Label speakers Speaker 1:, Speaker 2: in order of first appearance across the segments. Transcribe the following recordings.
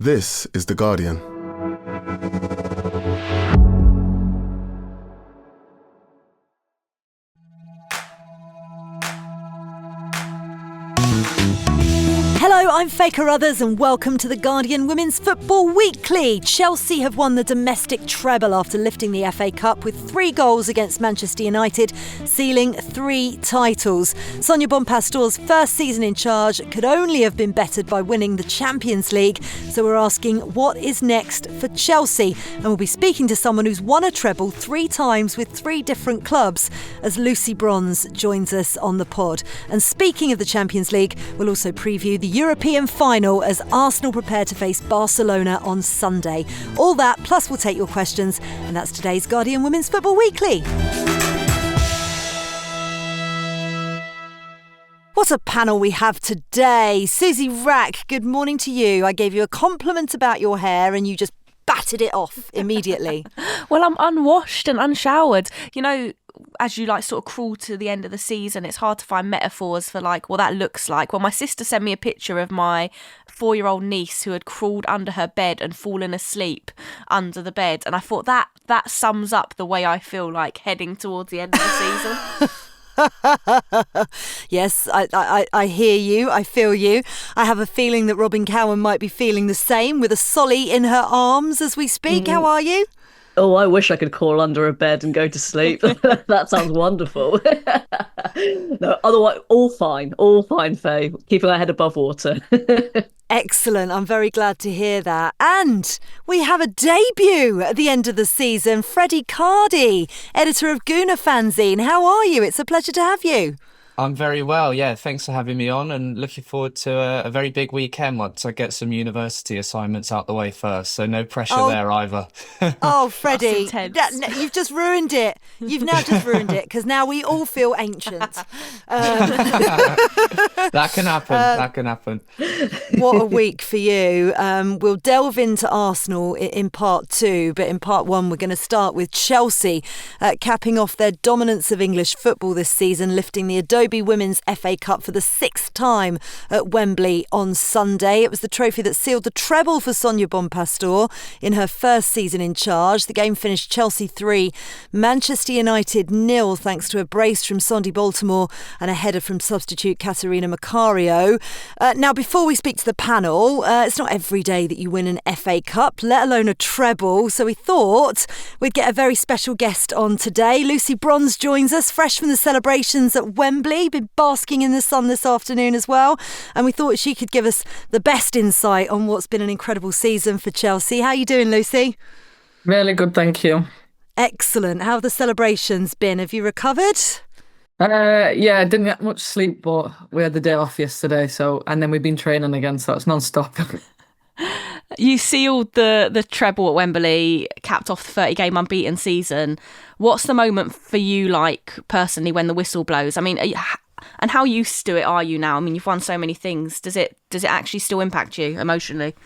Speaker 1: This is The Guardian.
Speaker 2: Hello, I'm Faye Carruthers and welcome to The Guardian Women's Football Weekly. Chelsea have won the domestic treble after lifting the FA Cup with 3 goals against Manchester United, sealing 3 titles. Sonia Bonpastor's first season in charge could only have been bettered by winning the Champions League. So we're asking, what is next for Chelsea? And we'll be speaking to someone who's won a treble 3 times with 3 different clubs as Lucy Bronze joins us on the pod. And speaking of the Champions League, we'll also preview the European final as Arsenal prepare to face Barcelona on Sunday. All that, plus we'll take your questions, and that's today's Guardian Women's Football Weekly. What a panel we have today. Suzy, Wrack, good morning to you. I gave you a compliment about your hair and you just batted it off immediately.
Speaker 3: Well, I'm unwashed and unshowered. You know, as you sort of crawl to the end of the season, it's hard to find metaphors for what that looks like. Well, my sister sent me a picture of my 4-year-old niece who had crawled under her bed and fallen asleep under the bed. And I thought that sums up the way I feel heading towards the end of the season.
Speaker 2: Yes, I hear you, I feel you. I have a feeling that Robyn Cowen might be feeling the same with a solly in her arms as we speak. How are you?
Speaker 4: Oh, I wish I could crawl under a bed and go to sleep. That sounds wonderful. No, otherwise, all fine, Faye. Keeping our head above water.
Speaker 2: Excellent. I'm very glad to hear that. And we have a debut at the end of the season. Freddie, Cardy, editor of Guna Fanzine. How are you? It's a pleasure to have you.
Speaker 5: I'm very well, yeah. Thanks for having me on and looking forward to a very big weekend once I get some university assignments out the way first, so no pressure there either.
Speaker 2: Oh, Freddie,
Speaker 3: That's
Speaker 2: you've just ruined it. You've now just ruined it because now we all feel ancient.
Speaker 5: That can happen.
Speaker 2: What a week for you. We'll delve into Arsenal in part 2, but in part 1 we're going to start with Chelsea capping off their dominance of English football this season, lifting the Adobe Women's FA Cup for the 6th time at Wembley on Sunday. It was the trophy that sealed the treble for Sonia Bonpastor in her first season in charge. The game finished Chelsea 3, Manchester United 0, thanks to a brace from Sondi Baltimore and a header from substitute Caterina Macario. Now, before we speak to the panel, it's not every day that you win an FA Cup, let alone a treble, so we thought we'd get a very special guest on today. Lucy Bronze joins us, fresh from the celebrations at Wembley, been basking in the sun this afternoon as well, and we thought she could give us the best insight on what's been an incredible season for Chelsea. How are you doing, Lucy?
Speaker 6: Really good, thank you.
Speaker 2: Excellent. How have the celebrations been? Have you recovered?
Speaker 6: Yeah, I didn't get much sleep, but we had the day off yesterday, and then we've been training again, so it's non-stop.
Speaker 3: You sealed the treble at Wembley, capped off the 30-game unbeaten season. What's the moment for you personally when the whistle blows? I mean, and how used to it are you now? I mean, you've won so many things. Does it actually still impact you emotionally?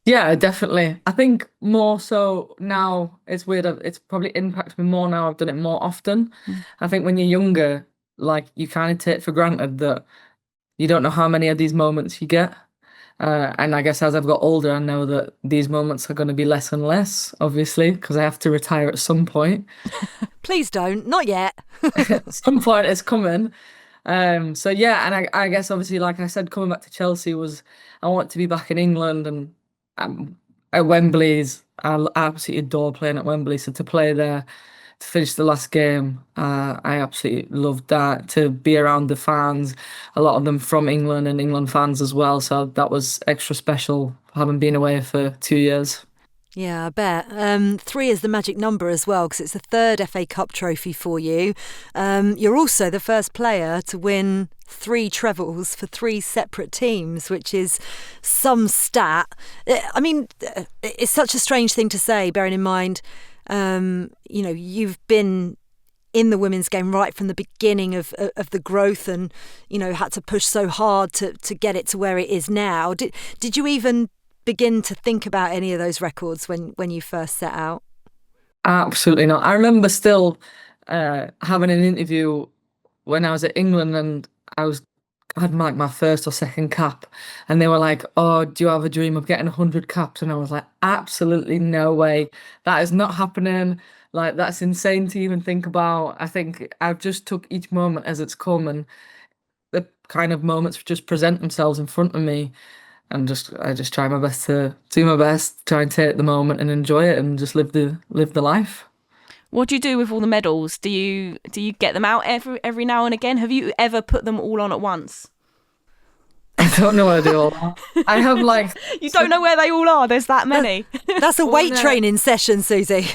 Speaker 6: Yeah, definitely. I think more so now, it's weird, it's probably impacted me more now. I've done it more often. I think when you're younger, you kind of take for granted that you don't know how many of these moments you get. And I guess as I've got older, I know that these moments are going to be less and less, obviously, because I have to retire at some point.
Speaker 2: Please don't, not yet.
Speaker 6: At some point it's coming. So yeah, and I guess obviously, like I said, coming back to Chelsea I want to be back in England, and at Wembley's, I absolutely adore playing at Wembley. So to play there, to finish the last game, I absolutely loved that. To be around the fans, a lot of them from England and England fans as well. So that was extra special, having been away for 2 years.
Speaker 2: Yeah, I bet. 3 is the magic number as well, because it's the 3rd FA Cup trophy for you. You're also the first player to win 3 trebles for 3 separate teams, which is some stat. I mean, it's such a strange thing to say, bearing in mind, you've been in the women's game right from the beginning of the growth, and had to push so hard to get it to where it is now. Did you even begin to think about any of those records when you first set out?
Speaker 6: Absolutely not. I remember still having an interview when I was at England, and I was had like my first or second cap, and they were like, "Oh, do you have a dream of getting 100 caps?" And I was like, "Absolutely no way. That is not happening. Like that's insane to even think about." I think I've just took each moment as it's come, and the kind of moments just present themselves in front of me, and I just try my best to do my best, try and take the moment and enjoy it, and just live the life.
Speaker 3: What do you do with all the medals? Do you get them out every now and again? Have you ever put them all on at once?
Speaker 6: I don't know what to do all that. I have like
Speaker 3: You don't know where they all are. There's that many.
Speaker 2: That's a weight
Speaker 6: no.
Speaker 2: training session, Suzy.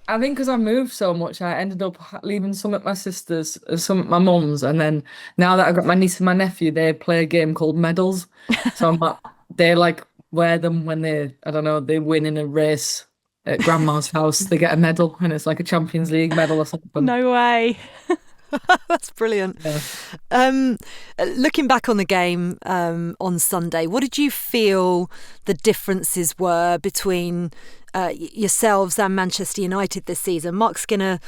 Speaker 6: I think because I moved so much, I ended up leaving some at my sister's, some at my mum's, and then now that I've got my niece and my nephew, they play a game called Medals. So they like wear them when I don't know, they win in a race at grandma's house. They get a medal, and it's like a Champions League medal or something.
Speaker 3: No way.
Speaker 2: That's brilliant.
Speaker 6: Yeah.
Speaker 2: Looking back on the game on Sunday, what did you feel the differences were between yourselves and Manchester United this season? Marc Skinner,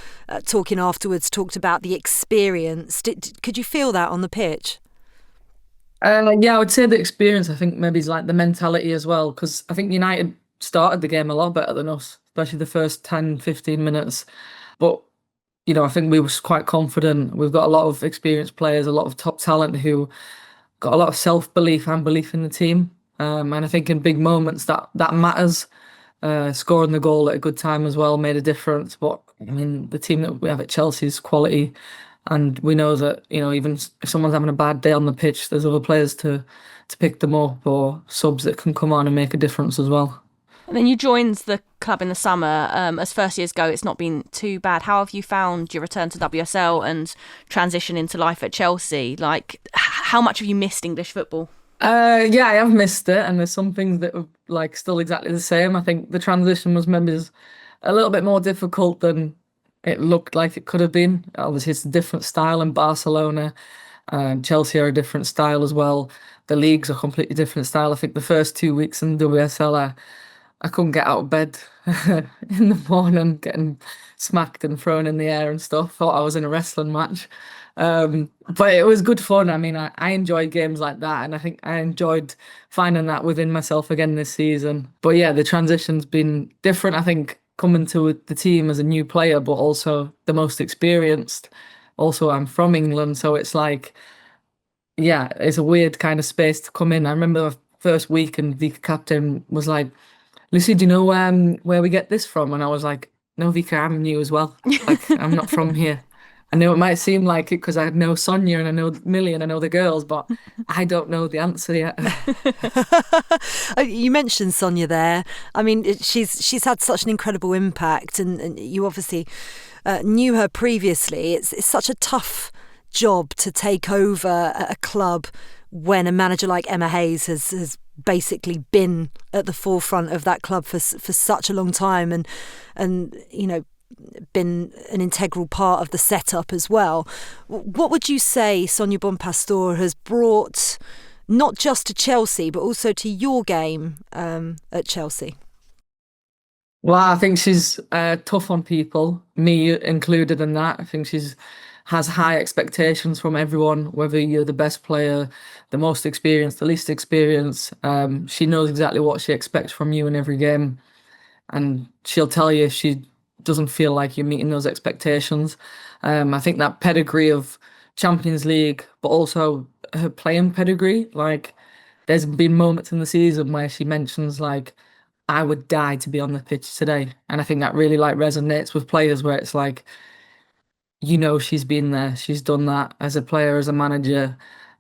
Speaker 2: talking afterwards, talked about the experience. Could you feel that on the pitch?
Speaker 6: Yeah, I would say the experience. I think maybe is like the mentality as well, because I think United started the game a lot better than us, especially the first 10, 15 minutes. But I think we were quite confident. We've got a lot of experienced players, a lot of top talent who got a lot of self-belief and belief in the team. And I think in big moments that matters. Scoring the goal at a good time as well made a difference. But I mean, the team that we have at Chelsea is quality, and we know that even if someone's having a bad day on the pitch, there's other players to pick them up, or subs that can come on and make a difference as well.
Speaker 3: And then you joined the club in the summer. As first years go, it's not been too bad. How have you found your return to WSL and transition into life at Chelsea? Like, how much have you missed English football?
Speaker 6: Yeah, I have missed it, and there's some things that are like still exactly the same. I think the transition was maybe a little bit more difficult than it looked like it could have been. Obviously, it's a different style in Barcelona. Chelsea are a different style as well. The league's a completely different style. I think the first 2 weeks in WSL, I couldn't get out of bed in the morning, getting smacked and thrown in the air and stuff. Thought I was in a wrestling match. But it was good fun. I mean, I enjoyed games like that, and I think I enjoyed finding that within myself again this season. But yeah, the transition's been different. I think coming to the team as a new player, but also the most experienced. Also, I'm from England, so it's like, yeah, it's a weird kind of space to come in. I remember the first week, and the captain was like, "Lucy, do you know where we get this from?" And I was like, "No, Vika, I'm new as well. Like, I'm not from here." I know it might seem like it because I know Sonia and I know Millie and I know the girls, but I don't know the answer yet.
Speaker 2: You mentioned Sonia there. I mean, she's had such an incredible impact, and you obviously knew her previously. It's such a tough job to take over a club when a manager like Emma Hayes has basically been at the forefront of that club for such a long time, and been an integral part of the setup as well. What would you say Sonia Bonpastor has brought, not just to Chelsea, but also to your game at Chelsea?
Speaker 6: Well, I think she's tough on people, me included in that. I think has high expectations from everyone, whether you're the best player, the most experienced, the least experienced. She knows exactly what she expects from you in every game, and she'll tell you if she doesn't feel like you're meeting those expectations. I think that pedigree of Champions League, but also her playing pedigree, like there's been moments in the season where she mentions like, "I would die to be on the pitch today." And I think that really like resonates with players, where it's like, she's been there, she's done that as a player, as a manager.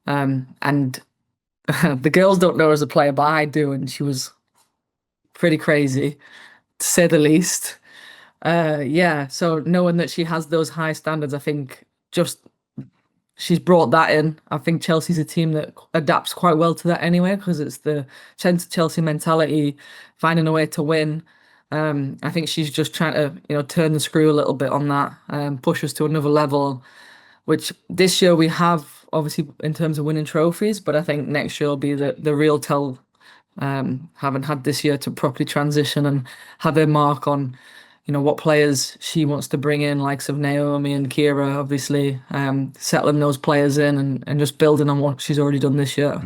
Speaker 6: And the girls don't know her as a player, but I do, and she was pretty crazy, to say the least. Yeah, so knowing that she has those high standards, I think just she's brought that in. I think Chelsea's a team that adapts quite well to that anyway, because it's the Chelsea mentality, finding a way to win. I think she's just trying to, turn the screw a little bit on that, push us to another level, which this year we have, obviously, in terms of winning trophies, but I think next year will be the real tell, having had this year to properly transition and have a mark on what players she wants to bring in, likes of Naomi and Kira, obviously, settling those players in and just building on what she's already done this year.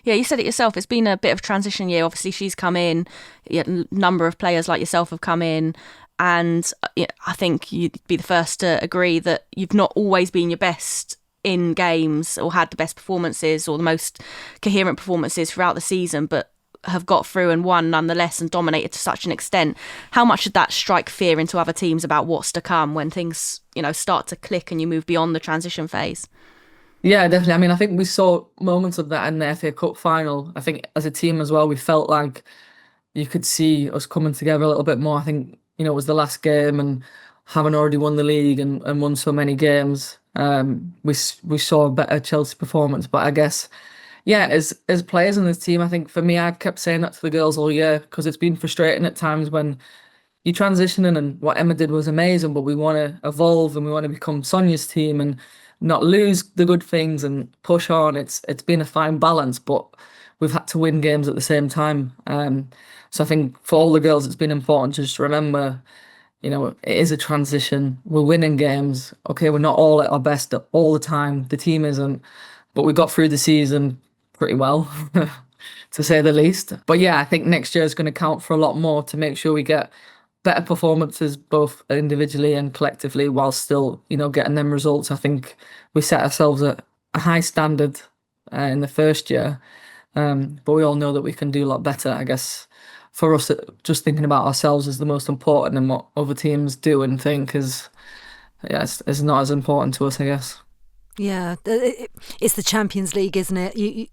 Speaker 3: Yeah, you said it yourself. It's been a bit of a transition year. Obviously, she's come in. A number of players like yourself have come in. And I think you'd be the first to agree that you've not always been your best in games or had the best performances or the most coherent performances throughout the season, but have got through and won nonetheless and dominated to such an extent. How much did that strike fear into other teams about what's to come when things, start to click and you move beyond the transition phase?
Speaker 6: Yeah, definitely. I mean, I think we saw moments of that in the FA Cup final. I think as a team as well, we felt like you could see us coming together a little bit more. I think, it was the last game, and having already won the league and won so many games, we saw a better Chelsea performance. But I guess, yeah, as players in this team, I think for me, I kept saying that to the girls all year because it's been frustrating at times when you transition in, and what Emma did was amazing, but we want to evolve and we want to become Sonia's team and not lose the good things and push on. It's been a fine balance, but we've had to win games at the same time. So I think for all the girls, it's been important to just remember, it is a transition. We're winning games. Okay, we're not all at our best all the time. The team isn't, but we got through the season pretty well, to say the least. But yeah, I think next year is going to count for a lot more to make sure we get better performances both individually and collectively while still, getting them results. I think we set ourselves at a high standard in the first year, but we all know that we can do a lot better. I guess for us, just thinking about ourselves is the most important, and what other teams do and think is not as important to us, I guess.
Speaker 2: Yeah, it's the Champions League, isn't it?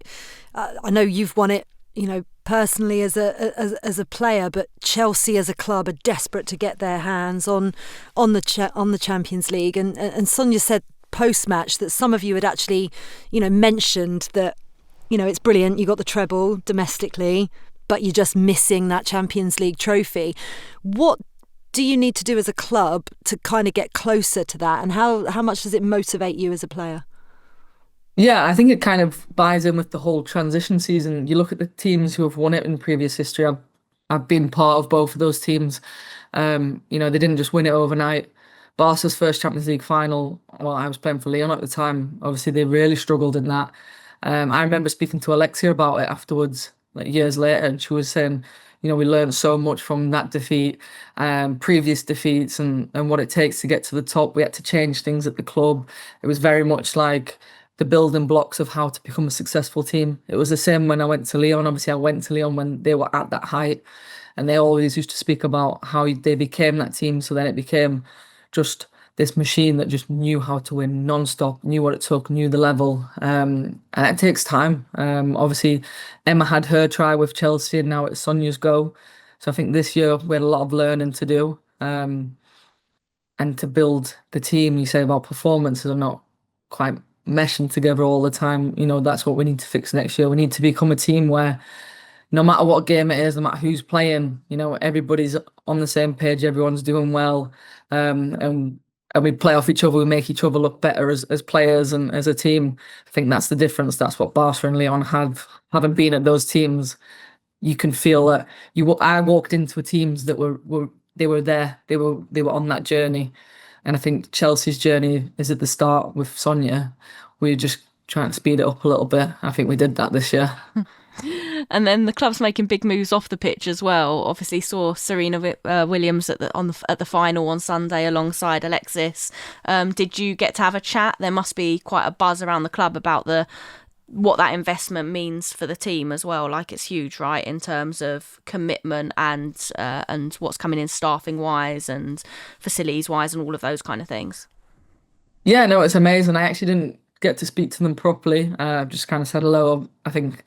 Speaker 2: I know you've won it, personally as a player, but Chelsea as a club are desperate to get their hands on the Champions League. And Sonia said post match that some of you had actually, mentioned that, it's brilliant, you got the treble domestically, but you're just missing that Champions League trophy. What do you need to do as a club to kind of get closer to that, and how much does it motivate you as a player?
Speaker 6: Yeah, I think it kind of buys in with the whole transition season. You look at the teams who have won it in previous history. I've been part of both of those teams. They didn't just win it overnight. Barca's first Champions League final, well, I was playing for Lyon at the time. Obviously, they really struggled in that. I remember speaking to Alexia about it afterwards, like years later, and she was saying, we learned so much from that defeat, previous defeats, and what it takes to get to the top. We had to change things at the club. It was very much like the building blocks of how to become a successful team. It was the same when I went to Lyon. Obviously, I went to Lyon when they were at that height, and they always used to speak about how they became that team. So then it became just this machine that just knew how to win non-stop, knew what it took, knew the level. And it takes time. Obviously, Emma had her try with Chelsea, and now it's Sonia's go. So I think this year we had a lot of learning to do. And to build the team, you say about performances are not quite meshing together all the time. That's what we need to fix next year. We need to become a team where no matter what game it is, no matter who's playing, everybody's on the same page, everyone's doing well. And we play off each other, we make each other look better as players and as a team. I think that's the difference. That's what Barca and Lyon have. Having been at those teams, you can feel that I walked into teams that were there. They were on that journey. And I think Chelsea's journey is at the start with Sonia. We're just trying to speed it up a little bit. I think we did that this year.
Speaker 3: And then the club's making big moves off the pitch as well. Obviously saw Serena Williams at the final on Sunday alongside Alexis. Did you get to have a chat? There must be quite a buzz around the club about what that investment means for the team as well. Like, it's huge, right, in terms of commitment and what's coming in staffing wise and facilities wise and all of those kind of things.
Speaker 6: Yeah, no, it's amazing. I actually didn't get to speak to them properly. Just kind of said hello. I think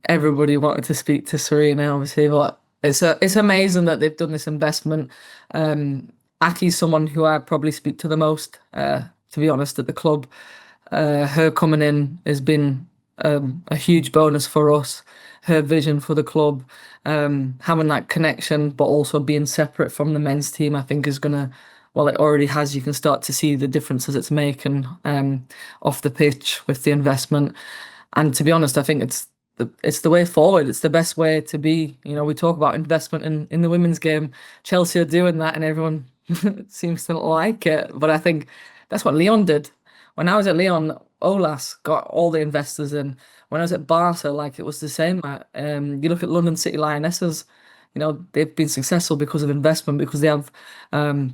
Speaker 6: everybody wanted to speak to Serena, obviously, but it's amazing that they've done this investment. Aki's someone who I probably speak to the most, to be honest, at the club. Her coming in has been a huge bonus for us. Her vision for the club, having that connection, but also being separate from the men's team, I think is going to, well, it already has. You can start to see the differences it's making off the pitch with the investment. And to be honest, I think it's it's the way forward. It's the best way to be. We talk about investment in the women's game. Chelsea are doing that, and everyone seems to like it. But I think that's what Lyon did. When I was at Lyon, Olas got all the investors in. When I was at Barca, it was the same. You look at London City Lionesses, they've been successful because of investment, because they have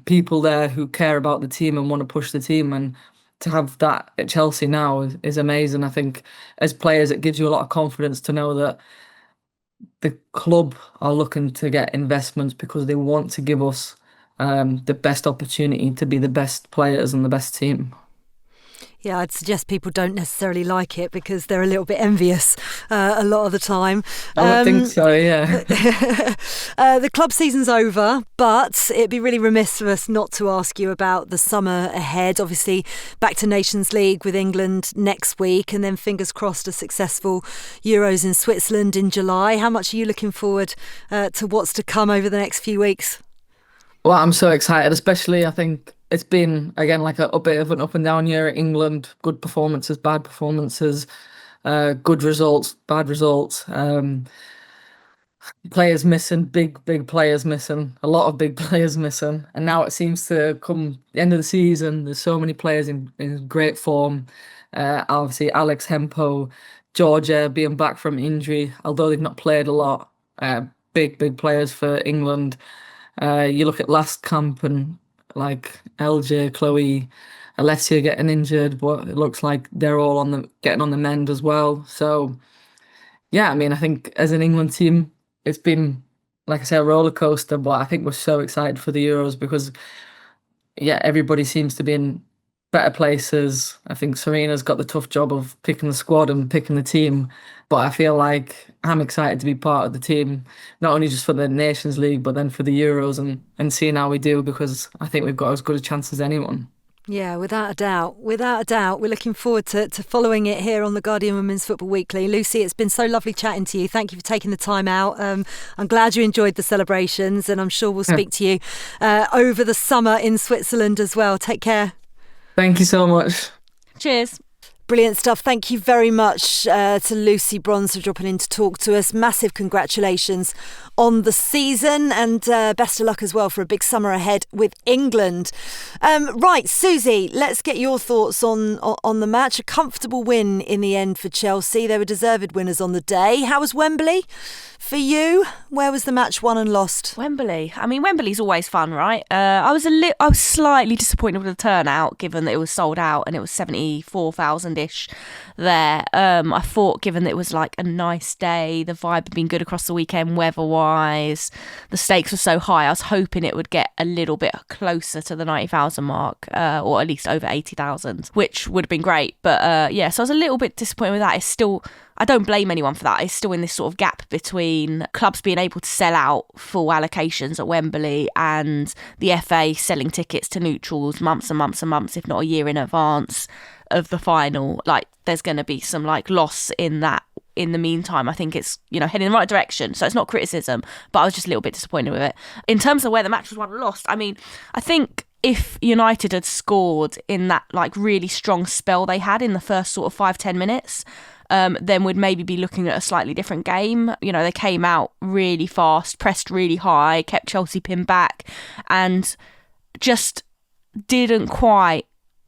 Speaker 6: people there who care about the team and want to push the team. And to have that at Chelsea now is amazing. I think as players, it gives you a lot of confidence to know that the club are looking to get investments because they want to give us the best opportunity to be the best players and the best team.
Speaker 2: Yeah, I'd suggest people don't necessarily like it because they're a little bit envious a lot of the time.
Speaker 6: I would think so, yeah.
Speaker 2: The club season's over, but it'd be really remiss of us not to ask you about the summer ahead. Obviously, back to Nations League with England next week, and then fingers crossed a successful Euros in Switzerland in July. How much are you looking forward to what's to come over the next few weeks?
Speaker 6: Well, I'm so excited, especially I think it's been, again, a bit of an up and down year at England. Good performances, bad performances, good results, bad results. Players missing, big players missing, a lot of big players missing. And now it seems to come the end of the season, there's so many players in great form. Obviously, Alex Hempo, Georgia being back from injury, although they've not played a lot. Big players for England. You look at last camp and LJ, Chloe, Alessia getting injured, but it looks like they're all getting on the mend as well. So, yeah, I think as an England team, it's been, like I say, a roller coaster, but I think we're so excited for the Euros because, yeah, everybody seems to be in better places. I think Serena's got the tough job of picking the squad and picking the team, but I feel like I'm excited to be part of the team, not only just for the Nations League, but then for the Euros and seeing how we do, because I think we've got as good a chance as anyone.
Speaker 2: Yeah, without a doubt. We're looking forward to following it here on the Guardian Women's Football Weekly. Lucy, it's been so lovely chatting to you. Thank you for taking the time out. I'm glad you enjoyed the celebrations, and I'm sure we'll speak to you over the summer in Switzerland as well. Take care.
Speaker 6: Thank you so much.
Speaker 3: Cheers.
Speaker 2: Brilliant stuff. Thank you very much to Lucy Bronze for dropping in to talk to us. Massive congratulations on the season, and best of luck as well for a big summer ahead with England. Right, Suzy, let's get your thoughts on the match. A comfortable win in the end for Chelsea. They were deserved winners on the day. How was Wembley for you? Where was the match won and lost?
Speaker 3: Wembley. Wembley's always fun, right? I was slightly disappointed with the turnout, given that it was sold out and it was 74,000-ish there. I thought, given that it was a nice day, the vibe had been good across the weekend weather-wise, the stakes were so high, I was hoping it would get a little bit closer to the 90,000 mark, or at least over 80,000, which would have been great. But so I was a little bit disappointed with that. It's still, I don't blame anyone for that. It's still in this sort of gap between clubs being able to sell out full allocations at Wembley and the FA selling tickets to neutrals months and months and months, if not a year in advance of the final. There's going to be some loss in that. In the meantime, I think it's, heading in the right direction. So it's not criticism, but I was just a little bit disappointed with it. In terms of where the match was won and lost, I think if United had scored in that really strong spell they had in the first sort of 5-10 minutes, then we'd maybe be looking at a slightly different game. They came out really fast, pressed really high, kept Chelsea pinned back, and just didn't quite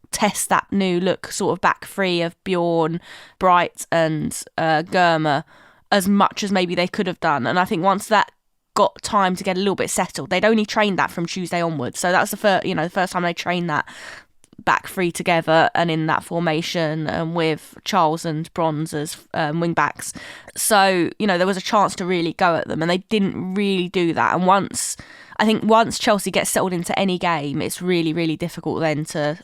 Speaker 3: test that new look sort of back three of Bjorn, Bright and Germer as much as maybe they could have done. And I think once that got time to get a little bit settled, they'd only trained that from Tuesday onwards. So that's the first time they trained that back three together and in that formation, with Charles and Bronze as wing backs. So, there was a chance to really go at them, and they didn't really do that. And once Chelsea gets settled into any game, it's really, really difficult then to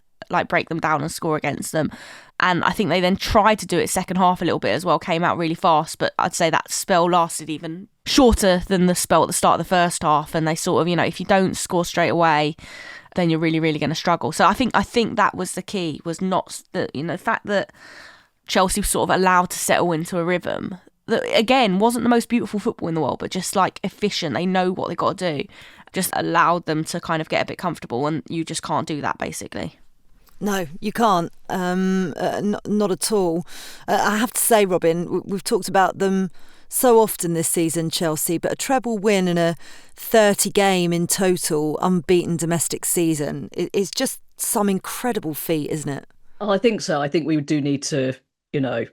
Speaker 3: break them down and score against them. And I think they then tried to do it second half a little bit as well, came out really fast, but I'd say that spell lasted even shorter than the spell at the start of the first half, and they sort of, if you don't score straight away, then you're really, really going to struggle. So I think that was the key, was not the fact that Chelsea was sort of allowed to settle into a rhythm that, again, wasn't the most beautiful football in the world, but just efficient. They know what they got to do. Just allowed them to kind of get a bit comfortable, and you just can't do that, basically.
Speaker 2: No, you can't. Not at all. I have to say, Robyn, we've talked about them so often this season, Chelsea, but a treble win in a 30-game in total unbeaten domestic season is just some incredible feat, isn't it?
Speaker 4: Oh, I think so. I think we do need to,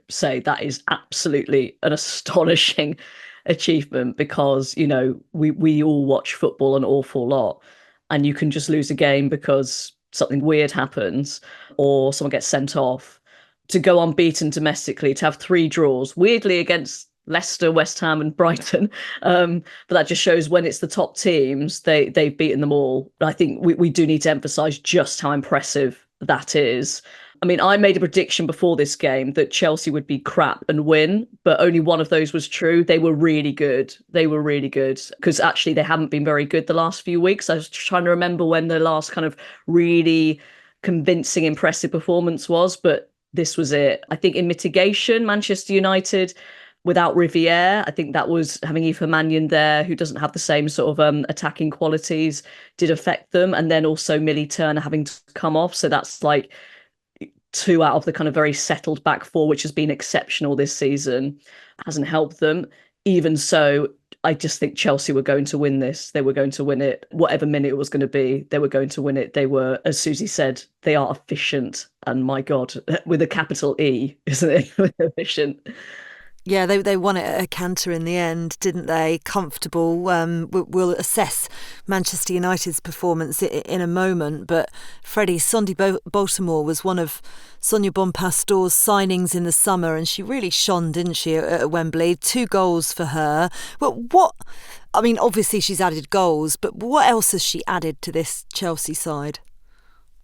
Speaker 4: say that is absolutely an astonishing achievement because, we all watch football an awful lot and you can just lose a game because something weird happens or someone gets sent off. To go unbeaten domestically, to have 3 draws, weirdly against Leicester, West Ham and Brighton. But that just shows when it's the top teams, they've beaten them all. I think we do need to emphasise just how impressive that is. I mean, I made a prediction before this game that Chelsea would be crap and win, but only one of those was true. They were really good. Because actually they haven't been very good the last few weeks. I was trying to remember when the last kind of really convincing, impressive performance was, but this was it. I think in mitigation, Manchester United, without Riviere, I think that was having Aoife Mannion there, who doesn't have the same sort of attacking qualities, did affect them. And then also Millie Turner having to come off. So that's like 2 out of the kind of very settled back 4, which has been exceptional this season, hasn't helped them. Even so, I just think Chelsea were going to win this. They were going to win it. Whatever minute it was going to be, they were going to win it. They were, as Suzy said, they are efficient. And my God, with a capital E, isn't it? Efficient.
Speaker 2: Yeah, they won it at a canter in the end, didn't they? Comfortable. We'll assess Manchester United's performance in a moment, but Freddie, Sondy Baltimore was one of Sonia Bonpastor's signings in the summer, and she really shone, didn't she, at Wembley? 2 goals for her. But obviously she's added goals, but what else has she added to this Chelsea side?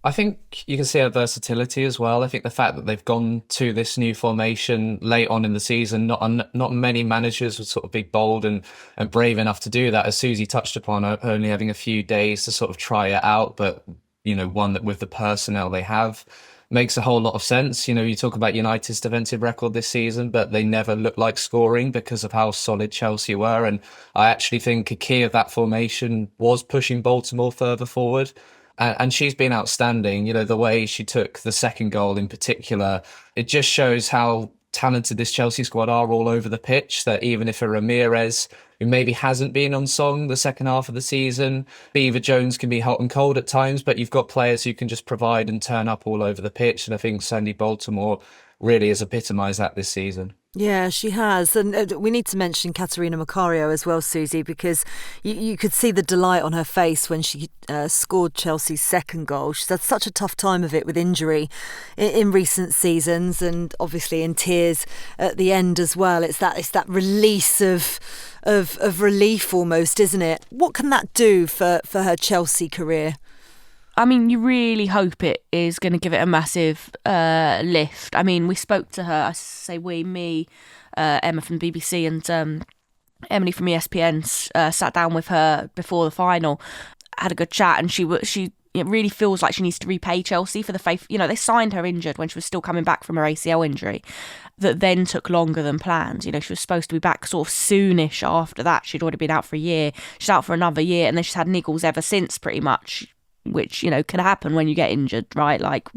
Speaker 5: I think you can see her versatility as well. I think the fact that they've gone to this new formation late on in the season, not many managers would sort of be bold and brave enough to do that. As Suzy touched upon, only having a few days to sort of try it out, but one that with the personnel they have makes a whole lot of sense. You talk about United's defensive record this season, but they never looked like scoring because of how solid Chelsea were. And I actually think a key of that formation was pushing Baltimore further forward. And she's been outstanding. The way she took the second goal in particular, it just shows how talented this Chelsea squad are all over the pitch, that even if a Ramirez, who maybe hasn't been on song the second half of the season, Beaver Jones can be hot and cold at times, but you've got players who can just provide and turn up all over the pitch. And I think Sandy Baltimore really has epitomised that this season.
Speaker 2: Yeah, she has. And we need to mention Caterina Macario as well, Suzy, because you could see the delight on her face when she scored Chelsea's second goal. She's had such a tough time of it with injury in recent seasons, and obviously in tears at the end as well. It's that release of relief almost, isn't it? What can that do for her Chelsea career?
Speaker 3: I mean, you really hope it is going to give it a massive lift. I mean, we spoke to her, Emma from the BBC and Emily from ESPN sat down with her before the final, had a good chat, and it really feels like she needs to repay Chelsea for the faith. They signed her injured when she was still coming back from her ACL injury that then took longer than planned. She was supposed to be back sort of soonish after that. She'd already been out for a year. She's out for another year, and then she's had niggles ever since pretty much, which, can happen when you get injured, right? Like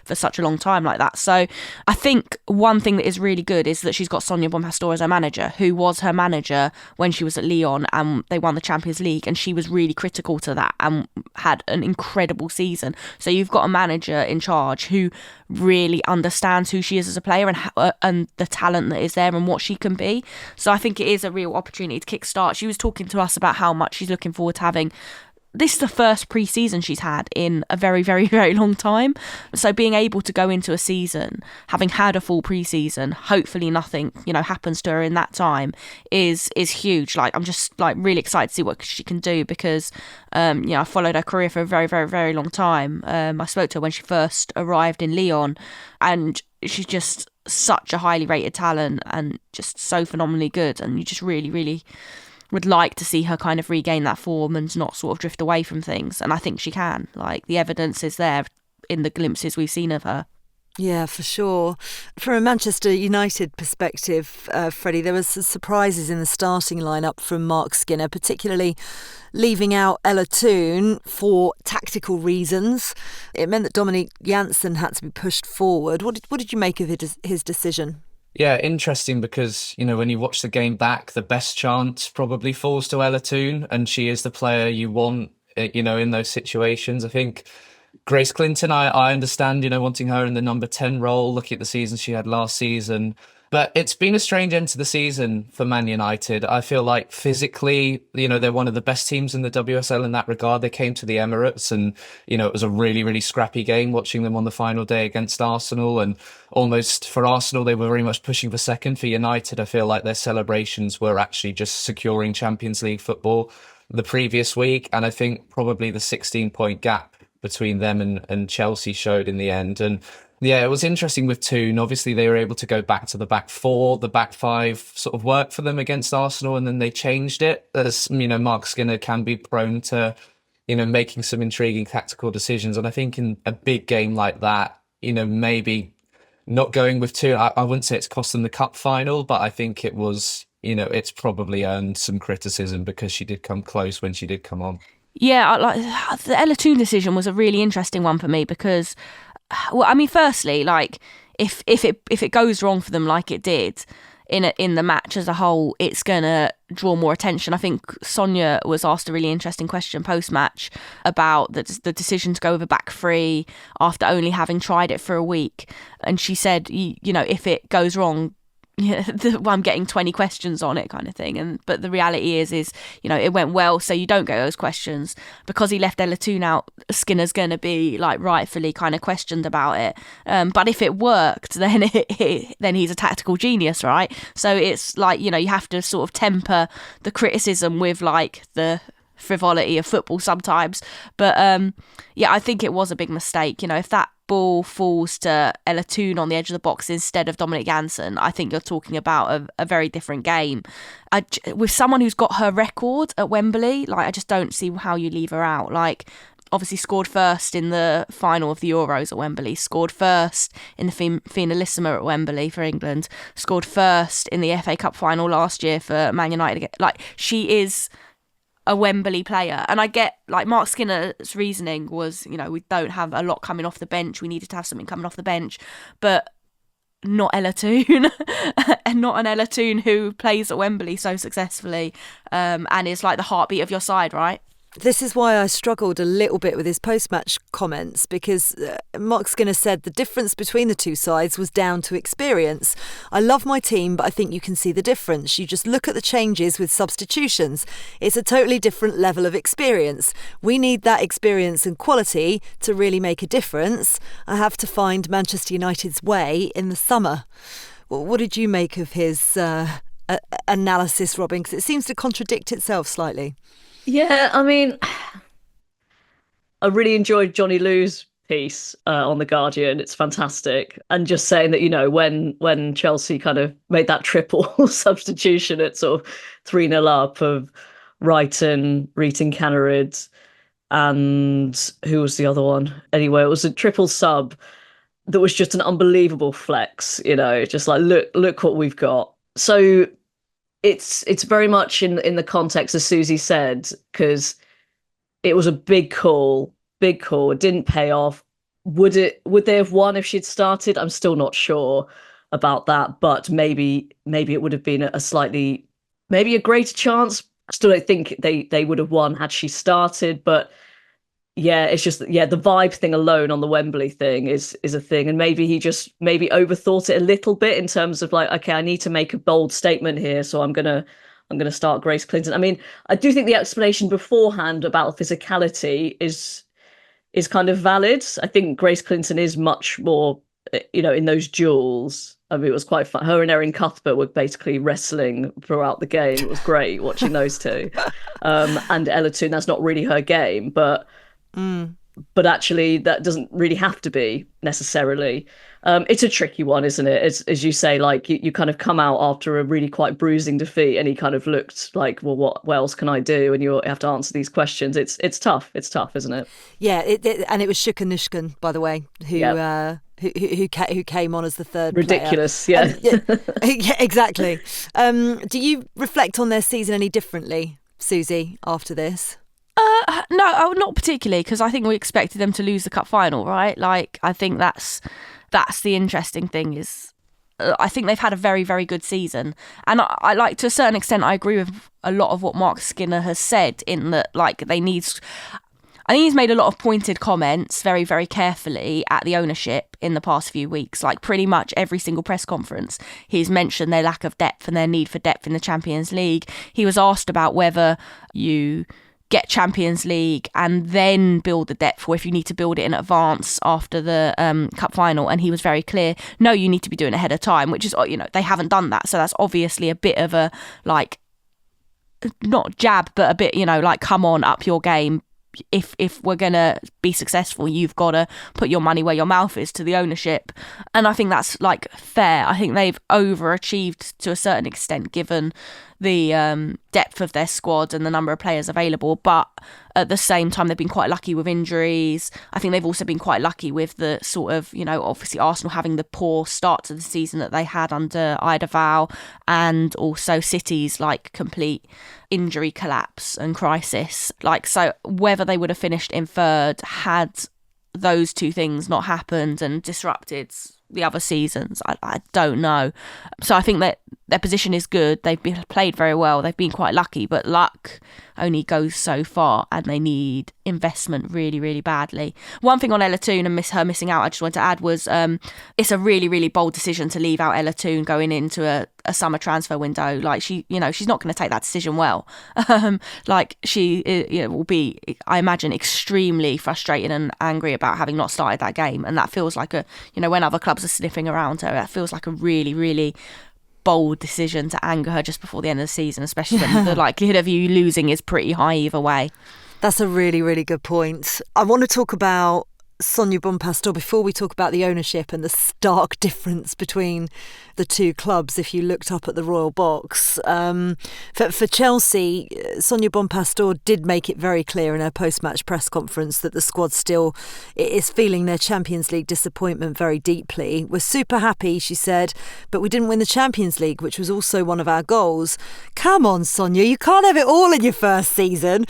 Speaker 3: for such a long time like that. So I think one thing that is really good is that she's got Sonia Bonpastor as her manager, who was her manager when she was at Lyon and they won the Champions League, and she was really critical to that and had an incredible season. So you've got a manager in charge who really understands who she is as a player and the talent that is there and what she can be. So I think it is a real opportunity to kickstart. She was talking to us about how much she's looking forward to having. This is the first pre-season she's had in a very, very, very long time. So being able to go into a season, having had a full pre-season, hopefully nothing, happens to her in that time, is huge. Like, I'm just really excited to see what she can do because, I followed her career for a very, very, very long time. I spoke to her when she first arrived in Lyon, and she's just such a highly rated talent and just so phenomenally good. And you just really, really would like to see her kind of regain that form and not sort of drift away from things. And I think she can. Like, the evidence is there in the glimpses we've seen of her.
Speaker 2: Yeah, for sure. From a Manchester United perspective, Freddie, there were some surprises in the starting lineup from Marc Skinner, particularly leaving out Ella Toone for tactical reasons. It meant that Dominic Janssen had to be pushed forward. What did you make of his decision?
Speaker 5: Yeah, interesting because, when you watch the game back, the best chance probably falls to Ella Toone, and she is the player you want, in those situations. I think Grace Clinton, I understand, wanting her in the number 10 role, looking at the season she had last season. But it's been a strange end to the season for Man United. I feel like physically, they're one of the best teams in the WSL in that regard. They came to the Emirates and, it was a really, really scrappy game watching them on the final day against Arsenal. And almost for Arsenal, they were very much pushing for second. For United, I feel like their celebrations were actually just securing Champions League football the previous week. And I think probably the 16-point gap between them and Chelsea showed in the end. And yeah, it was interesting with Toone. Obviously, they were able to go back to the back four. The back five sort of worked for them against Arsenal, and then they changed it. As Marc Skinner can be prone to, making some intriguing tactical decisions. And I think in a big game like that, maybe not going with Toone, I wouldn't say it's cost them the cup final, but I think it was, it's probably earned some criticism because she did come close when she did come on.
Speaker 3: Yeah, the Ella Toone decision was a really interesting one for me because, firstly, if it goes wrong for them like it did in the match as a whole, it's gonna draw more attention. I think Sonia was asked a really interesting question post match about the decision to go with a back three after only having tried it for a week, and she said, if it goes wrong, I'm getting 20 questions on it kind of thing. But the reality is it went well, so you don't get those questions. Because he left Ella Toone out, Skinner's going to be rightfully kind of questioned about it. But if it worked, then then he's a tactical genius, right? So it's you have to sort of temper the criticism with the frivolity of football sometimes. But I think it was a big mistake. If that ball falls to Ella Toone on the edge of the box instead of Dominic Janssen, I think you're talking about a very different game. With someone who's got her record at Wembley, I just don't see how you leave her out. Obviously scored first in the final of the Euros at Wembley, scored first in the Finalissima at Wembley for England, scored first in the FA Cup final last year for Man United. She is a Wembley player. And I get Marc Skinner's reasoning was, we don't have a lot coming off the bench. We needed to have something coming off the bench, but not Ella Toone and not an Ella Toone who plays at Wembley so successfully and is the heartbeat of your side, right?
Speaker 2: This is why I struggled a little bit with his post-match comments, because Marc Skinner said the difference between the two sides was down to experience. I love my team, but I think you can see the difference. You just look at the changes with substitutions. It's a totally different level of experience. We need that experience and quality to really make a difference. I have to find Manchester United's way in the summer. What did you make of his analysis, Robyn? Because it seems to contradict itself slightly.
Speaker 4: Yeah, I really enjoyed Johnny Lou's piece on The Guardian. It's fantastic. And just saying that, when Chelsea kind of made that triple substitution at sort of 3-0 up of Reetin Canarid, and who was the other one? Anyway, it was a triple sub that was just an unbelievable flex, just look what we've got. So it's very much in the context, as Suzy said, because it was a big call. It didn't pay off. Would they have won if she'd started? I'm still not sure about that, but maybe it would have been a greater chance. I still don't think they would have won had she started, but yeah, it's just the vibe thing alone on the Wembley thing is a thing, and maybe he just overthought it a little bit in terms of okay, I need to make a bold statement here, so I'm gonna start Grace Clinton. I do think the explanation beforehand about physicality is kind of valid. I think Grace Clinton is much more, in those duels. It was quite fun. Her and Erin Cuthbert were basically wrestling throughout the game. It was great watching those two. And Ella Toone, that's not really her game, but actually that doesn't really have to be necessarily. It's a tricky one, isn't it? As you say, you kind of come out after a really quite bruising defeat, and he kind of looked well, what else can I do? And you have to answer these questions. It's tough, isn't it?
Speaker 2: Yeah, and it was Shuka Nushkan, by the way, who who came on as the third
Speaker 4: ridiculous
Speaker 2: player.
Speaker 4: yeah.
Speaker 2: Yeah, exactly. Do you reflect on their season any differently, Suzy, after this?
Speaker 3: No, not particularly, because I think we expected them to lose the cup final, right? Like, I think that's the interesting thing is I think they've had a very, very good season. And I like, to a certain extent, I agree with a lot of what Marc Skinner has said in that, like, I think he's made a lot of pointed comments very, very carefully at the ownership in the past few weeks. Like, pretty much every single press conference, he's mentioned their lack of depth and their need for depth in the Champions League. He was asked about whether you get Champions League and then build the depth, or if you need to build it in advance after the cup final, and he was very clear, no, you need to be doing it ahead of time, which is, you know, they haven't done that, so that's obviously a bit of a, like, not jab, but a bit, you know, like, come on, up your game. If we're gonna be successful, you've got to put your money where your mouth is to the ownership, and I think that's, like, fair. I think they've overachieved to a certain extent given the depth of their squad and the number of players available, but at the same time they've been quite lucky with injuries. I think they've also been quite lucky with the sort of, you know, obviously Arsenal having the poor start to the season that they had under Ida Val, and also City's, like, complete injury collapse and crisis. Like, so whether they would have finished in third had those two things not happened and disrupted the other seasons, I don't know. So I think that their position is good. They've played very well. They've been quite lucky, but luck only goes so far, and they need investment really, really badly. One thing on Ella Toone and her missing out, I just want to add was it's a really, really bold decision to leave out Ella Toone going into a summer transfer window. Like, she's not going to take that decision well. Like, she will be, I imagine, extremely frustrated and angry about having not started that game, and that feels like when other clubs are sniffing around her, that feels like a really, really bold decision to anger her just before the end of the season, especially when the likelihood of you losing is pretty high either way.
Speaker 2: That's a really, really good point. I want to talk about Sonia Bonpastor before we talk about the ownership and the stark difference between the two clubs if you looked up at the Royal Box. For Chelsea, Sonia Bonpastor did make it very clear in her post-match press conference that the squad still is feeling their Champions League disappointment very deeply. We're super happy, she said, but we didn't win the Champions League, which was also one of our goals. Come on, Sonia, you can't have it all in your first season.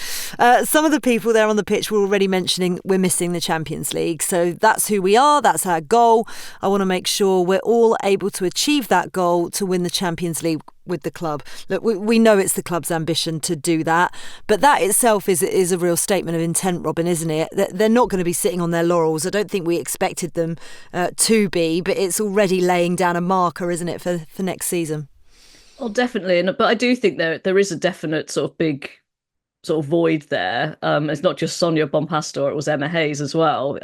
Speaker 2: Some of the people there on the pitch were already mentioning we're missing the Champions League. So that's who we are. That's our goal. I want to make sure we're all able to achieve that goal to win the Champions League with the club. Look, we know it's the club's ambition to do that, but that itself is a real statement of intent, Robyn, isn't it? They're not going to be sitting on their laurels. I don't think we expected them to be, but it's already laying down a marker, isn't it, for next season?
Speaker 4: Well, definitely. But I do think there is a definite sort of big sort of void there. It's not just Sonia Bonpastor, it was Emma Hayes as well.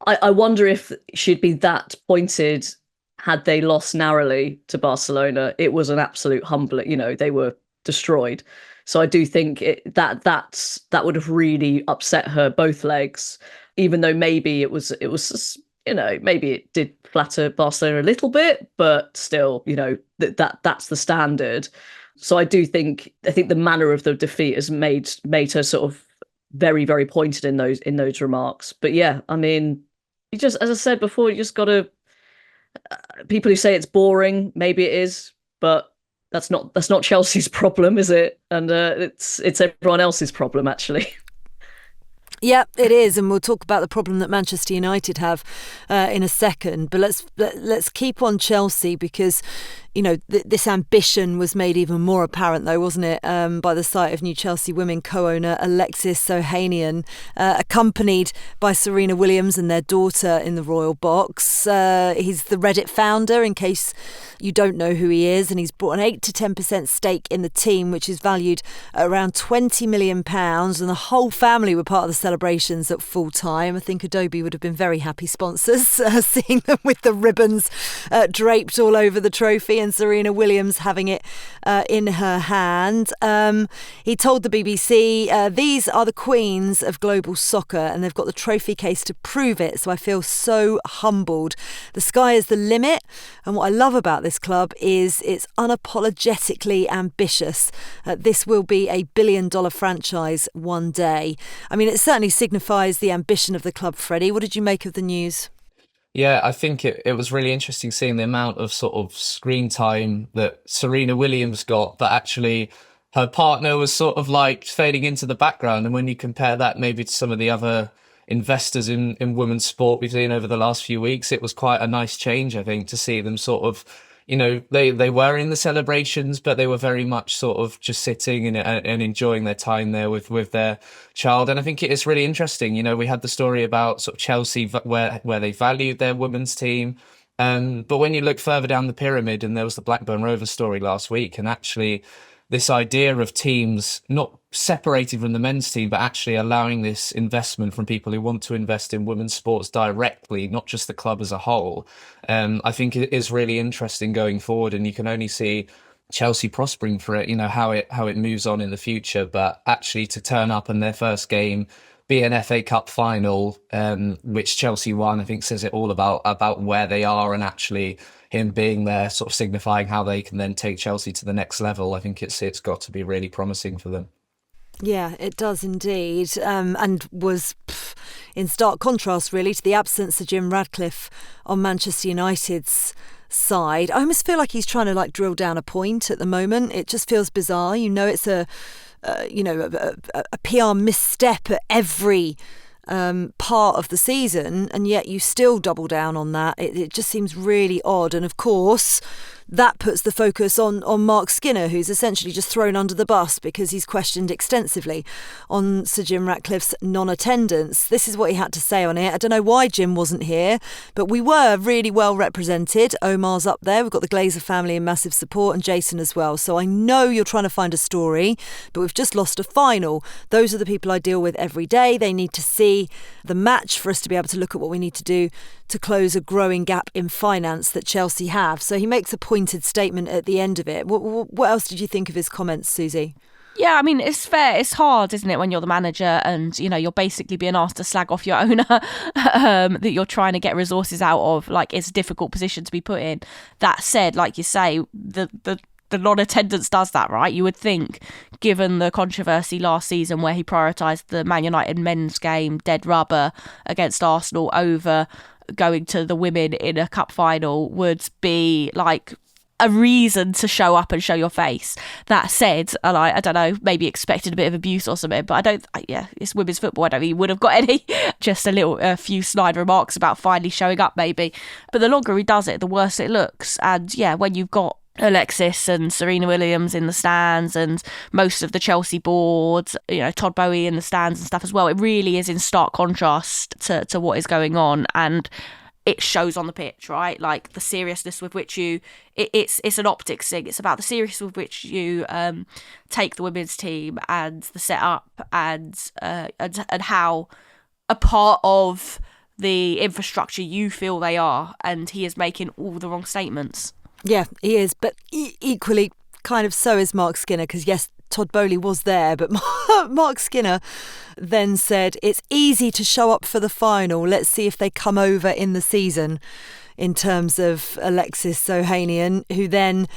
Speaker 4: I wonder if she'd be that pointed had they lost narrowly to Barcelona. It was an absolute humbler, they were destroyed. So I do think that would have really upset her both legs, even though maybe it was maybe it did flatter Barcelona a little bit, but still, that's the standard. So I think the manner of the defeat has made her sort of very, very pointed in those remarks. But yeah, I mean, you just, as I said before, you just got to. People who say it's boring, maybe it is, but that's not Chelsea's problem, is it? And it's everyone else's problem, actually.
Speaker 2: Yeah, it is, and we'll talk about the problem that Manchester United have in a second. But let's keep on Chelsea, because this ambition was made even more apparent, though, wasn't it, by the sight of new Chelsea women co-owner Alexis Ohanian, accompanied by Serena Williams and their daughter in the Royal Box. He's the Reddit founder, in case you don't know who he is, and he's bought an 8 to 10% stake in the team, which is valued at around £20 million, and the whole family were part of the celebrations at full time. I think Adobe would have been very happy sponsors, seeing them with the ribbons draped all over the trophy, and Serena Williams having it in her hand. He told the BBC, these are the queens of global soccer, and they've got the trophy case to prove it, so I feel so humbled. The sky is the limit, and what I love about this club is it's unapologetically ambitious. This will be a billion-dollar franchise one day. I mean, it certainly signifies the ambition of the club, Freddie. What did you make of the news?
Speaker 5: Yeah, I think it was really interesting seeing the amount of sort of screen time that Serena Williams got, but actually her partner was sort of like fading into the background. And when you compare that maybe to some of the other investors in women's sport we've seen over the last few weeks, it was quite a nice change, I think, to see them sort of, they were in the celebrations, but they were very much sort of just sitting and enjoying their time there with their child. And I think it is really interesting. We had the story about sort of Chelsea where they valued their women's team. But when you look further down the pyramid, and there was the Blackburn Rovers story last week, and actually this idea of teams not separated from the men's team, but actually allowing this investment from people who want to invest in women's sports directly, not just the club as a whole, I think it is really interesting going forward. And you can only see Chelsea prospering for it, how it moves on in the future. But actually to turn up in their first game, be an FA Cup final, which Chelsea won, I think says it all about where they are, and actually him being there sort of signifying how they can then take Chelsea to the next level. I think it's got to be really promising for them.
Speaker 2: Yeah, it does indeed, and was in stark contrast really to the absence of Jim Radcliffe on Manchester United's side. I almost feel like he's trying to drill down a point at the moment. It just feels bizarre. It's a PR misstep at every part of the season, and yet you still double down on that. It just seems really odd. And of course that puts the focus on Marc Skinner, who's essentially just thrown under the bus because he's questioned extensively on Sir Jim Ratcliffe's non-attendance. This is what he had to say on it. I don't know why Jim wasn't here, but we were really well represented. Omar's up there. We've got the Glazer family in massive support, and Jason as well. So I know you're trying to find a story, but we've just lost a final. Those are the people I deal with every day. They need to see the match for us to be able to look at what we need to do to close a growing gap in finance that Chelsea have. So he makes a pointed statement at the end of it. What else did you think of his comments, Suzy?
Speaker 3: Yeah, I mean, it's fair. It's hard, isn't it, when you're the manager and, you're basically being asked to slag off your owner that you're trying to get resources out of. It's a difficult position to be put in. That said, like you say, the non-attendance does that, right? You would think, given the controversy last season where he prioritised the Man United men's game, dead rubber, against Arsenal over going to the women in a cup final, would be a reason to show up and show your face. That said, and I don't know, maybe expected a bit of abuse or something, but it's women's football. I don't think he would have got any. Just a few snide remarks about finally showing up, maybe. But the longer he does it, the worse it looks. And yeah, when you've got Alexis and Serena Williams in the stands and most of the Chelsea board, Todd Bowie in the stands and stuff as well, it really is in stark contrast to what is going on, and it shows on the pitch, right? The seriousness with which it's an optics thing. It's about the seriousness with which you take the women's team and the setup and how a part of the infrastructure you feel they are, and he is making all the wrong statements. Yeah,
Speaker 2: he is, but equally kind of so is Marc Skinner, because yes, Todd Boehly was there, but Marc Skinner then said, it's easy to show up for the final. Let's see if they come over in the season, in terms of Alexis Ohanian, who then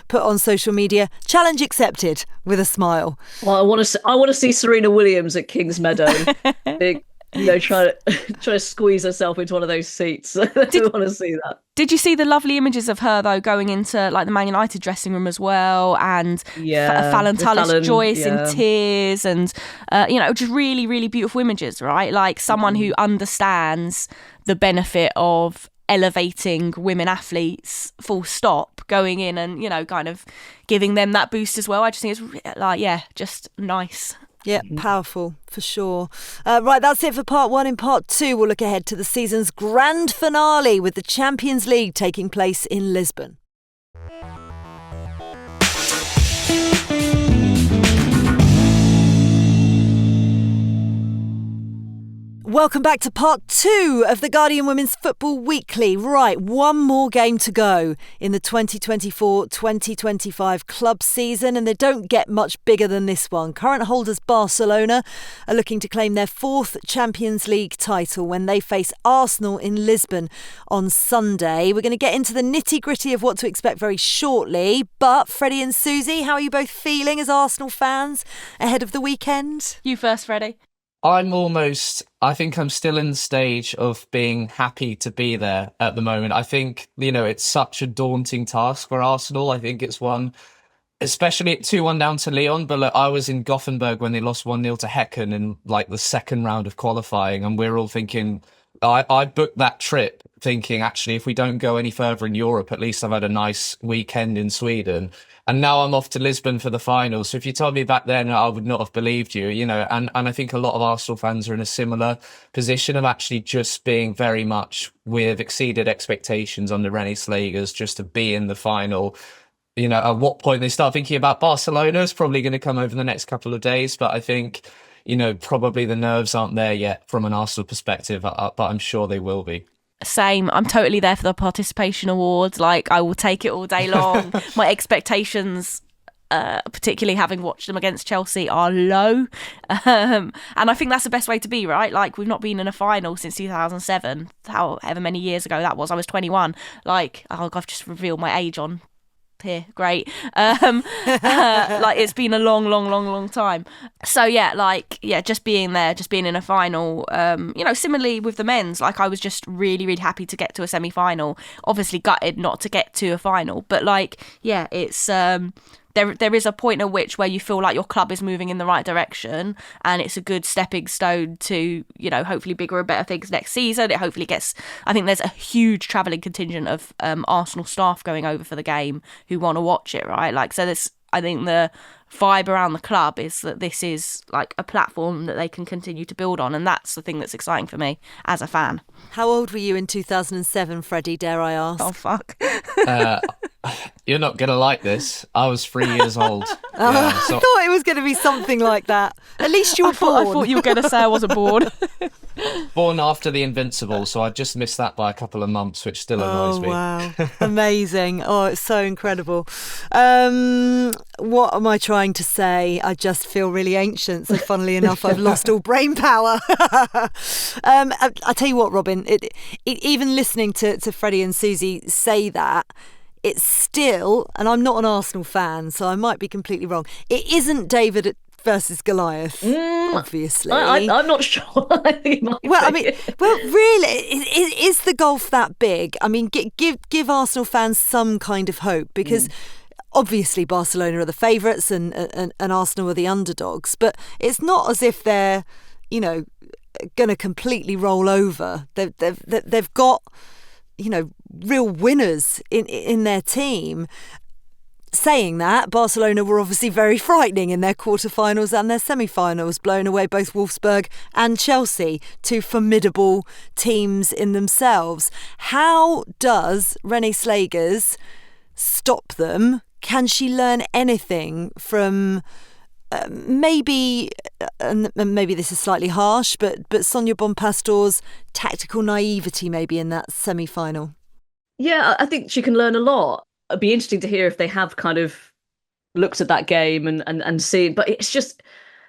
Speaker 2: put on social media, challenge accepted, with a smile.
Speaker 4: Well, I want to see Serena Williams at Kings Meadow. Big, trying to squeeze herself into one of those seats. I want to see that.
Speaker 3: Did you see the lovely images of her though going into the Man United dressing room as well, and Fallon Tullis-Joyce in tears, and just really, really beautiful images, right? Someone who understands the benefit of elevating women athletes, full stop, going in and kind of giving them that boost as well. I just think it's just nice.
Speaker 2: Yeah, powerful for sure. Right, that's it for part one. In part two, we'll look ahead to the season's grand finale with the Champions League taking place in Lisbon. Welcome back to part two of the Guardian Women's Football Weekly. Right, one more game to go in the 2024-2025 club season, and they don't get much bigger than this one. Current holders Barcelona are looking to claim their fourth Champions League title when they face Arsenal in Lisbon on Sunday. We're going to get into the nitty-gritty of what to expect very shortly, but Freddie and Suzy, how are you both feeling as Arsenal fans ahead of the weekend?
Speaker 3: You first, Freddie.
Speaker 5: I think I'm still in the stage of being happy to be there at the moment. I think, it's such a daunting task for Arsenal. I think it's one, especially at 2-1 down to Lyon. But look, I was in Gothenburg when they lost 1-0 to Häcken in like the second round of qualifying. And we're all thinking, I booked that trip thinking, actually, if we don't go any further in Europe, at least I've had a nice weekend in Sweden. And now I'm off to Lisbon for the final. So if you told me back then, I would not have believed you, and I think a lot of Arsenal fans are in a similar position of actually just being very much with exceeded expectations under Renée Slegers just to be in the final. At what point they start thinking about Barcelona is probably going to come over the next couple of days. But I think, probably the nerves aren't there yet from an Arsenal perspective, but I'm sure they will be.
Speaker 3: Same. I'm totally there for the participation awards. Like, I will take it all day long. My expectations, particularly having watched them against Chelsea, are low. And I think that's the best way to be, right? Like, we've not been in a final since 2007, however many years ago that was. I was 21. Like, I've just revealed my age on here, great. Like, it's been a long time. So just being there, just being in a final, similarly with the men's, like, I was just really happy to get to a semi-final. Obviously gutted not to get to a final, but it's there is a point at which where you feel like your club is moving in the right direction, and it's a good stepping stone to, hopefully bigger and better things next season. It hopefully gets, I think there's a huge travelling contingent of Arsenal staff going over for the game who want to watch it, right? Like, so this, I think the vibe around the club is that this is like a platform that they can continue to build on, and that's the thing that's exciting for me as a fan.
Speaker 2: How old were you in 2007, Freddie, dare I ask?
Speaker 3: Oh, fuck.
Speaker 5: You're not going to like this. I was 3 years old.
Speaker 2: I thought it was going to be something like that. At least you were born.
Speaker 3: I thought you were going to say I wasn't born.
Speaker 5: Born after the Invincible, so I just missed that by a couple of months, which still annoys me.
Speaker 2: Oh, wow. Amazing. Oh, it's so incredible. What am I trying to say? I just feel really ancient, so funnily enough, I've lost all brain power. I tell you what, Robyn, even listening to Freddie and Suzy say that, it's still, and I'm not an Arsenal fan, so I might be completely wrong, it isn't David versus Goliath, obviously.
Speaker 4: I'm not sure. I think it might be.
Speaker 2: I mean, really, is the gulf that big? I mean, give Arsenal fans some kind of hope, because obviously Barcelona are the favourites and Arsenal are the underdogs, but it's not as if they're, going to completely roll over. They've got, real winners in their team. Saying that, Barcelona were obviously very frightening in their quarterfinals and their semi-finals, blowing away both Wolfsburg and Chelsea, two formidable teams in themselves. How does Renée Slegers stop them? Can she learn anything from maybe this is slightly harsh, but Sonia Bonpastor's tactical naivety maybe in that semi-final?
Speaker 4: Yeah, I think she can learn a lot. It'd be interesting to hear if they have kind of looked at that game and seen, but it's just,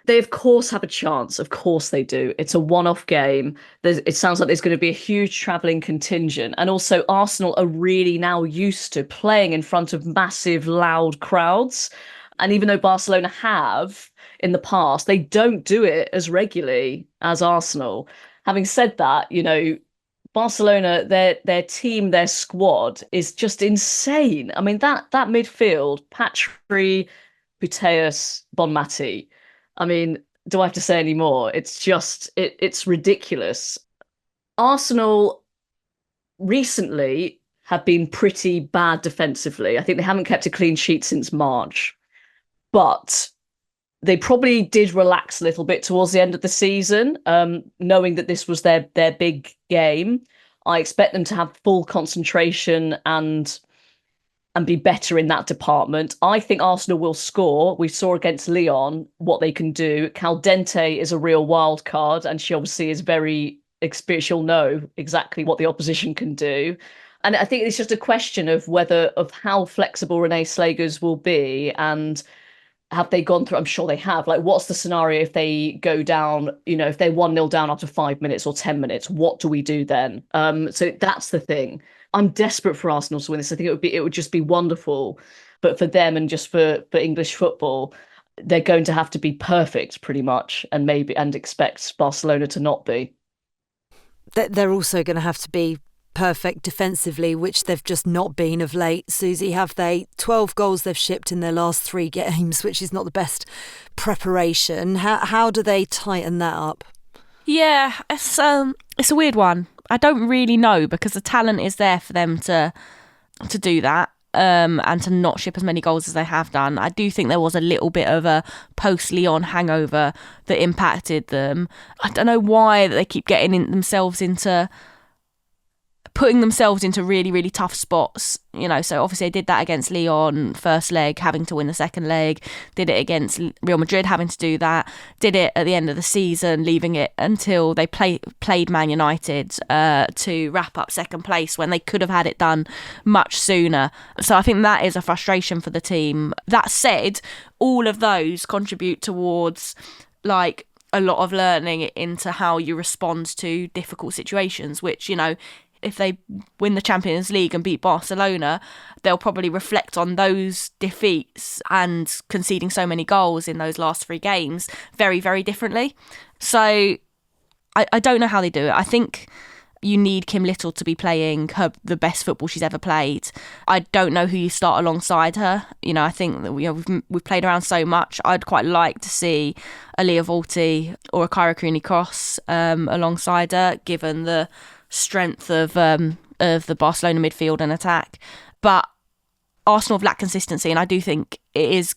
Speaker 4: they of course have a chance. Of course they do. It's a one-off game. It sounds like there's going to be a huge travelling contingent. And also Arsenal are really now used to playing in front of massive, loud crowds. And even though Barcelona have in the past, they don't do it as regularly as Arsenal. Having said that, Barcelona, their team, their squad is just insane. I mean, that midfield, Patry, Puteus, Bonmati. I mean, do I have to say any more? It's just, it's ridiculous. Arsenal recently have been pretty bad defensively. I think they haven't kept a clean sheet since March. But they probably did relax a little bit towards the end of the season, knowing that this was their big game. I expect them to have full concentration and be better in that department. I think Arsenal will score. We saw against Lyon what they can do. Caldente is a real wild card, and she obviously is very experienced. She'll know exactly what the opposition can do. And I think it's just a question of how flexible Renée Slegers will be, and have they gone through? I'm sure they have. Like, what's the scenario if they go down, if they're 1-0 down after 5 minutes or 10 minutes, what do we do then? So that's the thing. I'm desperate for Arsenal to win this. I think it would just be wonderful, but for them and just for English football. they're going to have to be perfect pretty much, and expect Barcelona to not be.
Speaker 2: They're also going to have to be perfect defensively, which they've just not been of late. Suzy, have they? 12 goals they've shipped in their last 3 games, which is not the best preparation. How do they tighten that up?
Speaker 3: Yeah, it's a weird one. I don't really know, because the talent is there for them to do that. And to not ship as many goals as they have done. I do think there was a little bit of a post-Lyon hangover that impacted them. I don't know why they keep putting themselves into really, really tough spots. So obviously they did that against Lyon first leg, having to win the second leg. Did it against Real Madrid, having to do that. Did it at the end of the season, leaving it until they played Man United to wrap up second place, when they could have had it done much sooner. So I think that is a frustration for the team. That said, all of those contribute towards like a lot of learning into how you respond to difficult situations, which, if they win the Champions League and beat Barcelona, they'll probably reflect on those defeats and conceding so many goals in those last 3 games very, very differently. So I don't know how they do it. I think you need Kim Little to be playing the best football she's ever played. I don't know who you start alongside her. I think that we've played around so much. I'd quite like to see a Leah Volti or a Kyra Cooney-Cross alongside her, given the strength of the Barcelona midfield and attack. But Arsenal have lacked consistency, and I do think it is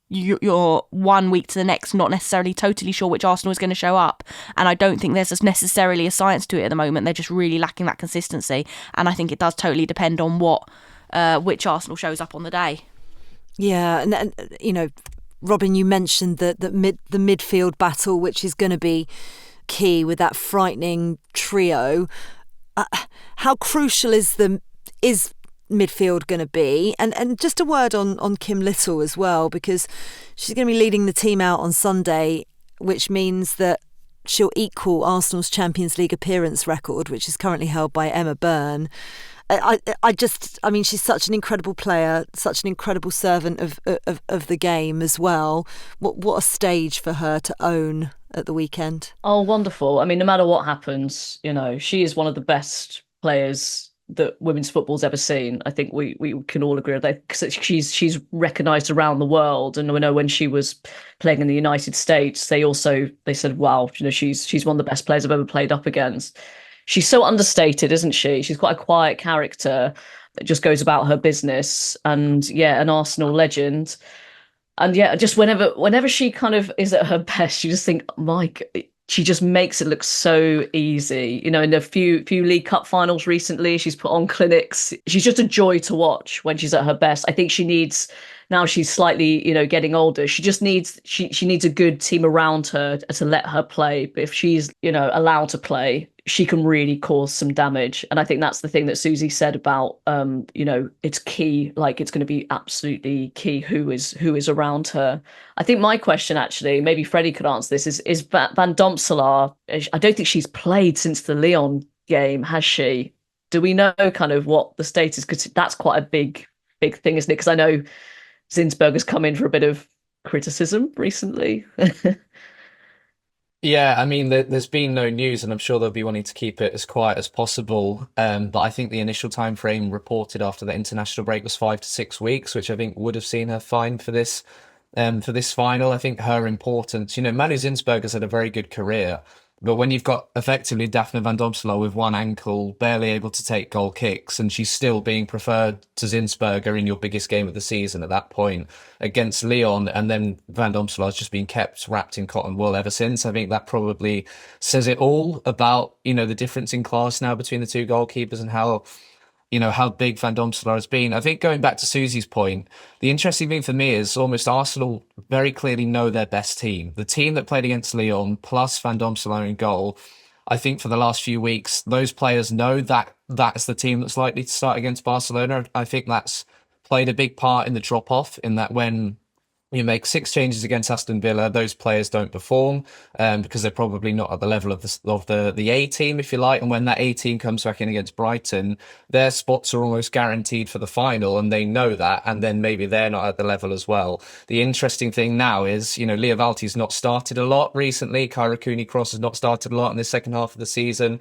Speaker 3: you're 1 week to the next not necessarily totally sure which Arsenal is going to show up, and I don't think there's necessarily a science to it at the moment. They're just really lacking that consistency, and I think it does totally depend on which Arsenal shows up on the day.
Speaker 2: Yeah, and Robyn, you mentioned the midfield battle, which is going to be key with that frightening trio. How crucial is midfield going to be? And just a word on Kim Little as well, because she's going to be leading the team out on Sunday, which means that she'll equal Arsenal's Champions League appearance record, which is currently held by Emma Byrne. I mean, she's such an incredible player, such an incredible servant of the game as well. What a stage for her to own at the weekend.
Speaker 4: Oh, wonderful. I mean, no matter what happens, she is one of the best players that women's football's ever seen. I think we can all agree with that, because she's recognised around the world. And I know when she was playing in the United States, they said, wow, she's one of the best players I've ever played up against. She's so understated, isn't she? She's quite a quiet character that just goes about her business, and an Arsenal legend. And just whenever she kind of is at her best, you just think, Mike, she just makes it look so easy. In a few League Cup finals recently, she's put on clinics. She's just a joy to watch when she's at her best. I think she needs, now she's slightly, getting older, she just needs, she needs a good team around her to let her play. But if she's, allowed to play, she can really cause some damage. And I think that's the thing that Suzy said about, it's key, like it's going to be absolutely key who is around her. I think my question, actually, maybe Freddie could answer this, is Van Domselaar. I don't think she's played since the Lyon game, has she? Do we know kind of what the status, because that's quite a big thing, isn't it? Because I know Zinsberg has come in for a bit of criticism recently.
Speaker 5: Yeah, I mean, there's been no news, and I'm sure they'll be wanting to keep it as quiet as possible. But I think the initial time frame reported after the international break was 5 to 6 weeks, which I think would have seen her fine for this final. I think her importance, Manu Zinsberg has had a very good career, but when you've got effectively Daphne Van Domselaar with one ankle, barely able to take goal kicks, and she's still being preferred to Zinsberger in your biggest game of the season at that point against Lyon, and then Van Domselaar's just been kept wrapped in cotton wool ever since. I think that probably says it all about, the difference in class now between the two goalkeepers and how big Van Domselaar has been. I think going back to Suzy's point, the interesting thing for me is almost Arsenal very clearly know their best team. The team that played against Lyon plus Van Domselaar in goal, I think for the last few weeks, those players know that that's the team that's likely to start against Barcelona. I think that's played a big part in the drop-off, in that when You make 6 changes against Aston Villa. Those players don't perform because they're probably not at the level of the A team, if you like. And when that A team comes back in against Brighton, their spots are almost guaranteed for the final, and they know that. And then maybe they're not at the level as well. The interesting thing now is, Leah Valti's not started a lot recently. Kyra Cooney-Cross has not started a lot in the second half of the season.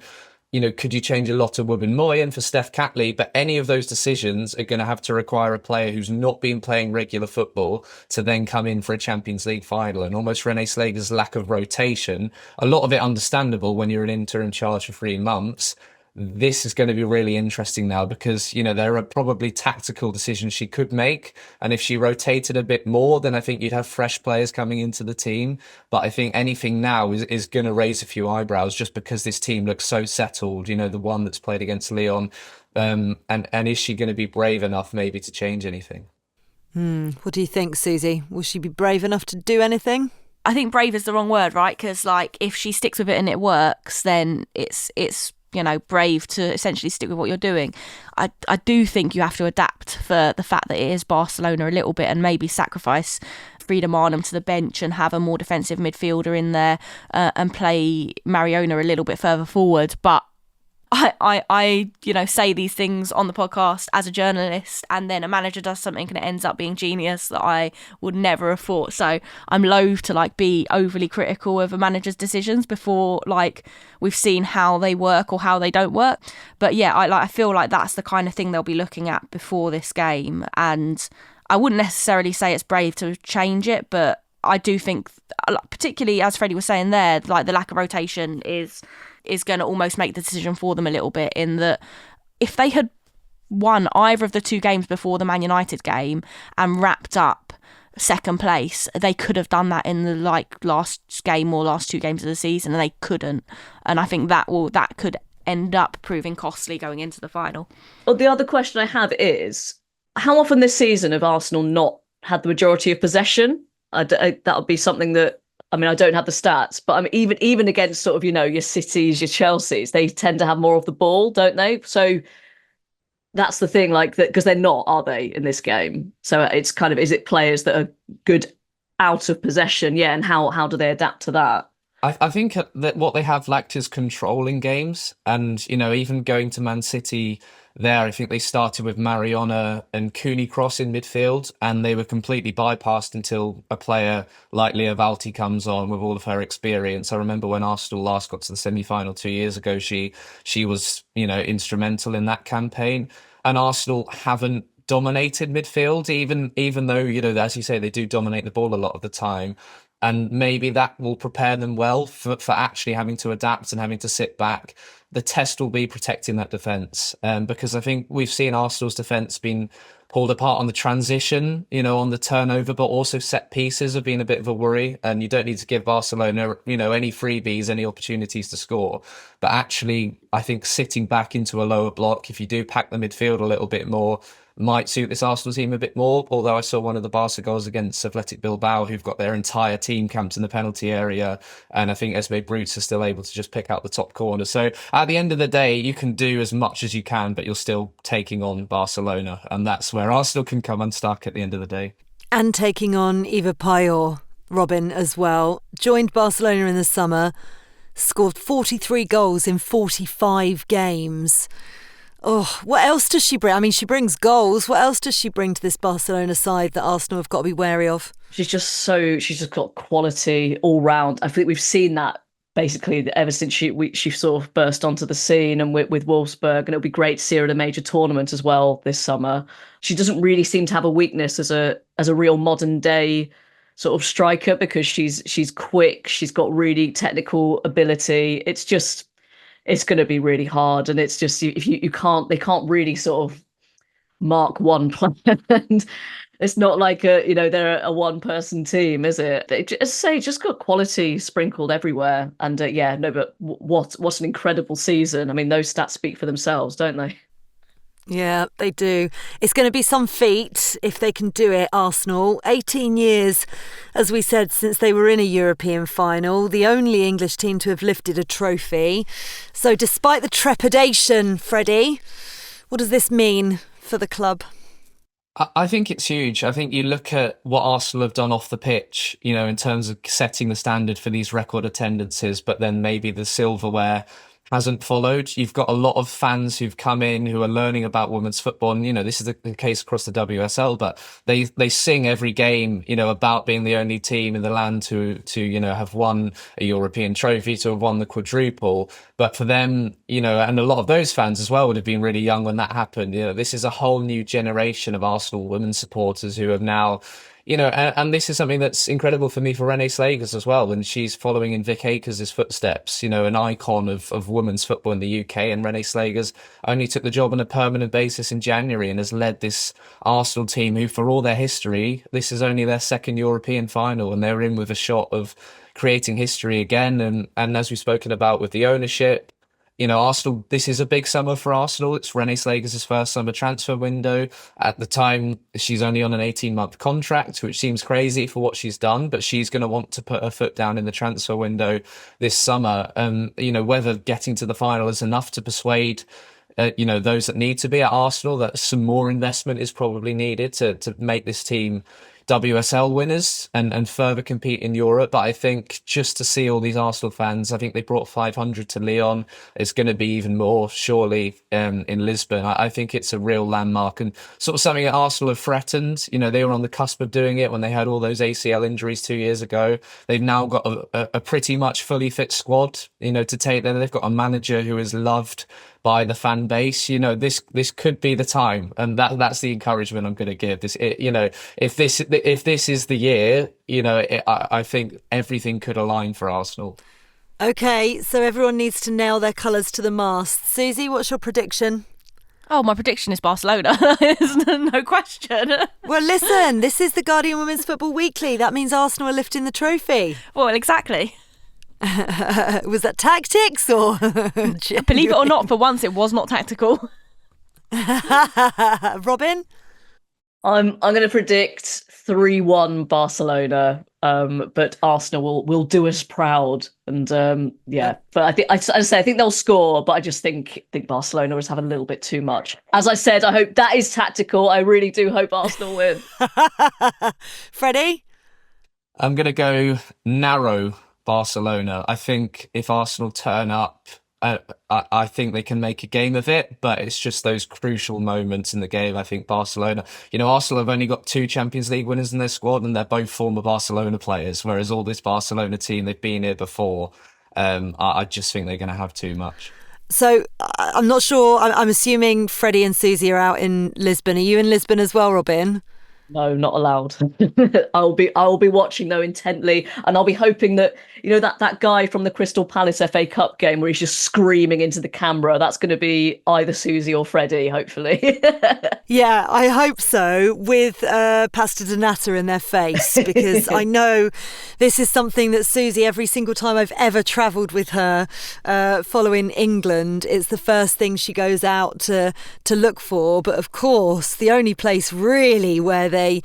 Speaker 5: Could you change a lot of Robyn Moyen for Steph Catley? But any of those decisions are going to have to require a player who's not been playing regular football to then come in for a Champions League final. And almost Renée Slegers' lack of rotation, a lot of it understandable when you're an interim charge for 3 months. This is going to be really interesting now because, there are probably tactical decisions she could make. And if she rotated a bit more, then I think you'd have fresh players coming into the team. But I think anything now is going to raise a few eyebrows just because this team looks so settled, the one that's played against Lyon. And is she going to be brave enough maybe to change anything?
Speaker 2: What do you think, Suzy? Will she be brave enough to do anything?
Speaker 3: I think brave is the wrong word, right? Because if she sticks with it and it works, then it's brave to essentially stick with what you're doing. I do think you have to adapt for the fact that it is Barcelona a little bit and maybe sacrifice Frida Marnham to the bench and have a more defensive midfielder in there and play Mariona a little bit further forward. But I say these things on the podcast as a journalist, and then a manager does something and it ends up being genius that I would never have thought. So I'm loath to be overly critical of a manager's decisions before we've seen how they work or how they don't work. But yeah, I feel like that's the kind of thing they'll be looking at before this game, and I wouldn't necessarily say it's brave to change it, but I do think, particularly as Freddie was saying there, the lack of rotation is going to almost make the decision for them a little bit, in that if they had won either of the 2 games before the Man United game and wrapped up second place, they could have done that in the last game or last 2 games of the season, and they couldn't. And I think that could end up proving costly going into the final.
Speaker 4: Well, the other question I have is, how often this season have Arsenal not had the majority of possession? That would be something that, I don't have the stats, but even against sort of, your Cities, your Chelseas, they tend to have more of the ball, don't they? So that's the thing, because they're not, are they, in this game? So it's kind of, is it players that are good out of possession? Yeah, and how do they adapt to that?
Speaker 5: I think that what they have lacked is control in games. And, even going to Man City there, I think they started with Mariona and Cooney-Cross in midfield, and they were completely bypassed until a player like Leah Valti comes on with all of her experience. I remember when Arsenal last got to the semi-final 2 years ago, she was, instrumental in that campaign. And Arsenal haven't dominated midfield, even though, as you say, they do dominate the ball a lot of the time. And maybe that will prepare them well for actually having to adapt and having to sit back. The test will be protecting that defence, because I think we've seen Arsenal's defence being pulled apart on the transition, on the turnover, but also set pieces have been a bit of a worry. And you don't need to give Barcelona, any freebies, any opportunities to score. But actually, I think sitting back into a lower block, if you do pack the midfield a little bit more, might suit this Arsenal team a bit more. Although I saw one of the Barca goals against Athletic Bilbao, who've got their entire team camped in the penalty area. And I think Esme Brutes are still able to just pick out the top corner. So at the end of the day, you can do as much as you can, but you're still taking on Barcelona. And that's where Arsenal can come unstuck at the end of the day.
Speaker 2: And taking on Ewa Pajor, Robyn, as well. Joined Barcelona in the summer, scored 43 goals in 45 games. Oh, what else does she bring? She brings goals. What else does she bring to this Barcelona side that Arsenal have got to be wary of? She's
Speaker 4: just got quality all round. I think we've seen that basically ever since she sort of burst onto the scene, and with Wolfsburg, and it'll be great to see her at a major tournament as well this summer. She doesn't really seem to have a weakness as a real modern day sort of striker, because she's quick, she's got really technical ability. It's going to be really hard, and it's just, if they can't really sort of mark one player, and it's not like they're a one person team, is it? Just got quality sprinkled everywhere, and but what an incredible season. Those stats speak for themselves, don't they?
Speaker 2: Yeah, they do. It's going to be some feat if they can do it, Arsenal. 18 years, as we said, since they were in a European final, the only English team to have lifted a trophy. So despite the trepidation, Freddie, what does this mean for the club?
Speaker 5: I think it's huge. I think you look at what Arsenal have done off the pitch, in terms of setting the standard for these record attendances, but then maybe the silverware hasn't followed. You've got a lot of fans who've come in who are learning about women's football. And, this is the case across the WSL, but they sing every game, about being the only team in the land to have won a European trophy, to have won the quadruple. But for them, and a lot of those fans as well would have been really young when that happened. This is a whole new generation of Arsenal women's supporters who have now, and this is something that's incredible for me for Renée Slegers as well. And she's following in Vic Akers' footsteps, an icon of women's football in the UK. And Renée Slegers only took the job on a permanent basis in January and has led this Arsenal team who, for all their history, this is only their second European final. And they're in with a shot of creating history again. And as we've spoken about with the ownership, Arsenal, this is a big summer for Arsenal. It's Renée Slegers' first summer transfer window. At the time, she's only on an 18-month contract, which seems crazy for what she's done, but she's going to want to put her foot down in the transfer window this summer. Whether getting to the final is enough to persuade those that need to be at Arsenal, that some more investment is probably needed to make this team WSL winners and further compete in Europe. But I think just to see all these Arsenal fans, I think they brought 500 to Lyon. It's going to be even more, surely, in Lisbon. I think it's a real landmark and sort of something that Arsenal have threatened. They were on the cusp of doing it when they had all those ACL injuries 2 years ago. They've now got a pretty much fully fit squad, to take them. They've got a manager who is loved by the fan base. This could be the time, and that's the encouragement I'm going to give. If this is the year, I think everything could align for Arsenal.
Speaker 2: Okay, so everyone needs to nail their colours to the mast. Suzy, what's your prediction?
Speaker 3: Oh, my prediction is Barcelona. There's no question.
Speaker 2: Well, listen, this is the Guardian Women's Football Weekly. That means Arsenal are lifting the trophy.
Speaker 3: Well, exactly.
Speaker 2: Was that tactics or?
Speaker 3: Believe it or not, for once it was not tactical.
Speaker 2: Robyn?
Speaker 4: I'm going to predict 3-1 Barcelona, but Arsenal will do us proud. And but I think I think they'll score, but I just think Barcelona is having a little bit too much. As I said, I hope that is tactical. I really do hope Arsenal win.
Speaker 2: Freddie?
Speaker 5: I'm going to go narrow Barcelona. I think if Arsenal turn up, I think they can make a game of it, but it's just those crucial moments in the game. I think Barcelona, Arsenal have only got 2 Champions League winners in their squad, and they're both former Barcelona players, whereas all this Barcelona team, they've been here before. I just think they're going to have too much.
Speaker 2: So I'm not sure. I'm assuming Freddie and Suzy are out in Lisbon. Are you in Lisbon as well, Robyn?
Speaker 4: No, not allowed. I'll be watching though intently, and I'll be hoping that that guy from the Crystal Palace FA Cup game where he's just screaming into the camera. That's going to be either Suzy or Freddie, hopefully.
Speaker 2: Yeah, I hope so, with pasta de nata in their face, because I know this is something that Suzy, every single time I've ever travelled with her following England, it's the first thing she goes out to look for. But of course, the only place really where they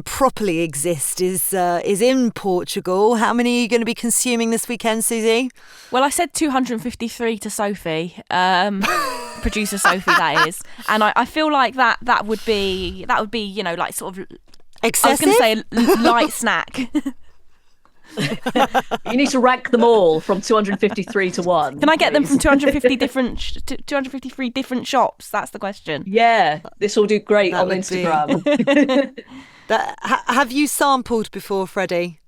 Speaker 2: properly exist is in Portugal. How many are you going to be consuming this weekend, Suzy?
Speaker 3: Well, I said 253 to Sophie, producer Sophie, that is, and I feel like that would be like sort of
Speaker 2: excessive.
Speaker 3: I was going to say light snack.
Speaker 4: You need to rank them all from 253 to 1.
Speaker 3: Can I get them from 253 different shops? That's the question.
Speaker 4: Yeah, this will do great on Instagram.
Speaker 2: Have you sampled before, Freddie?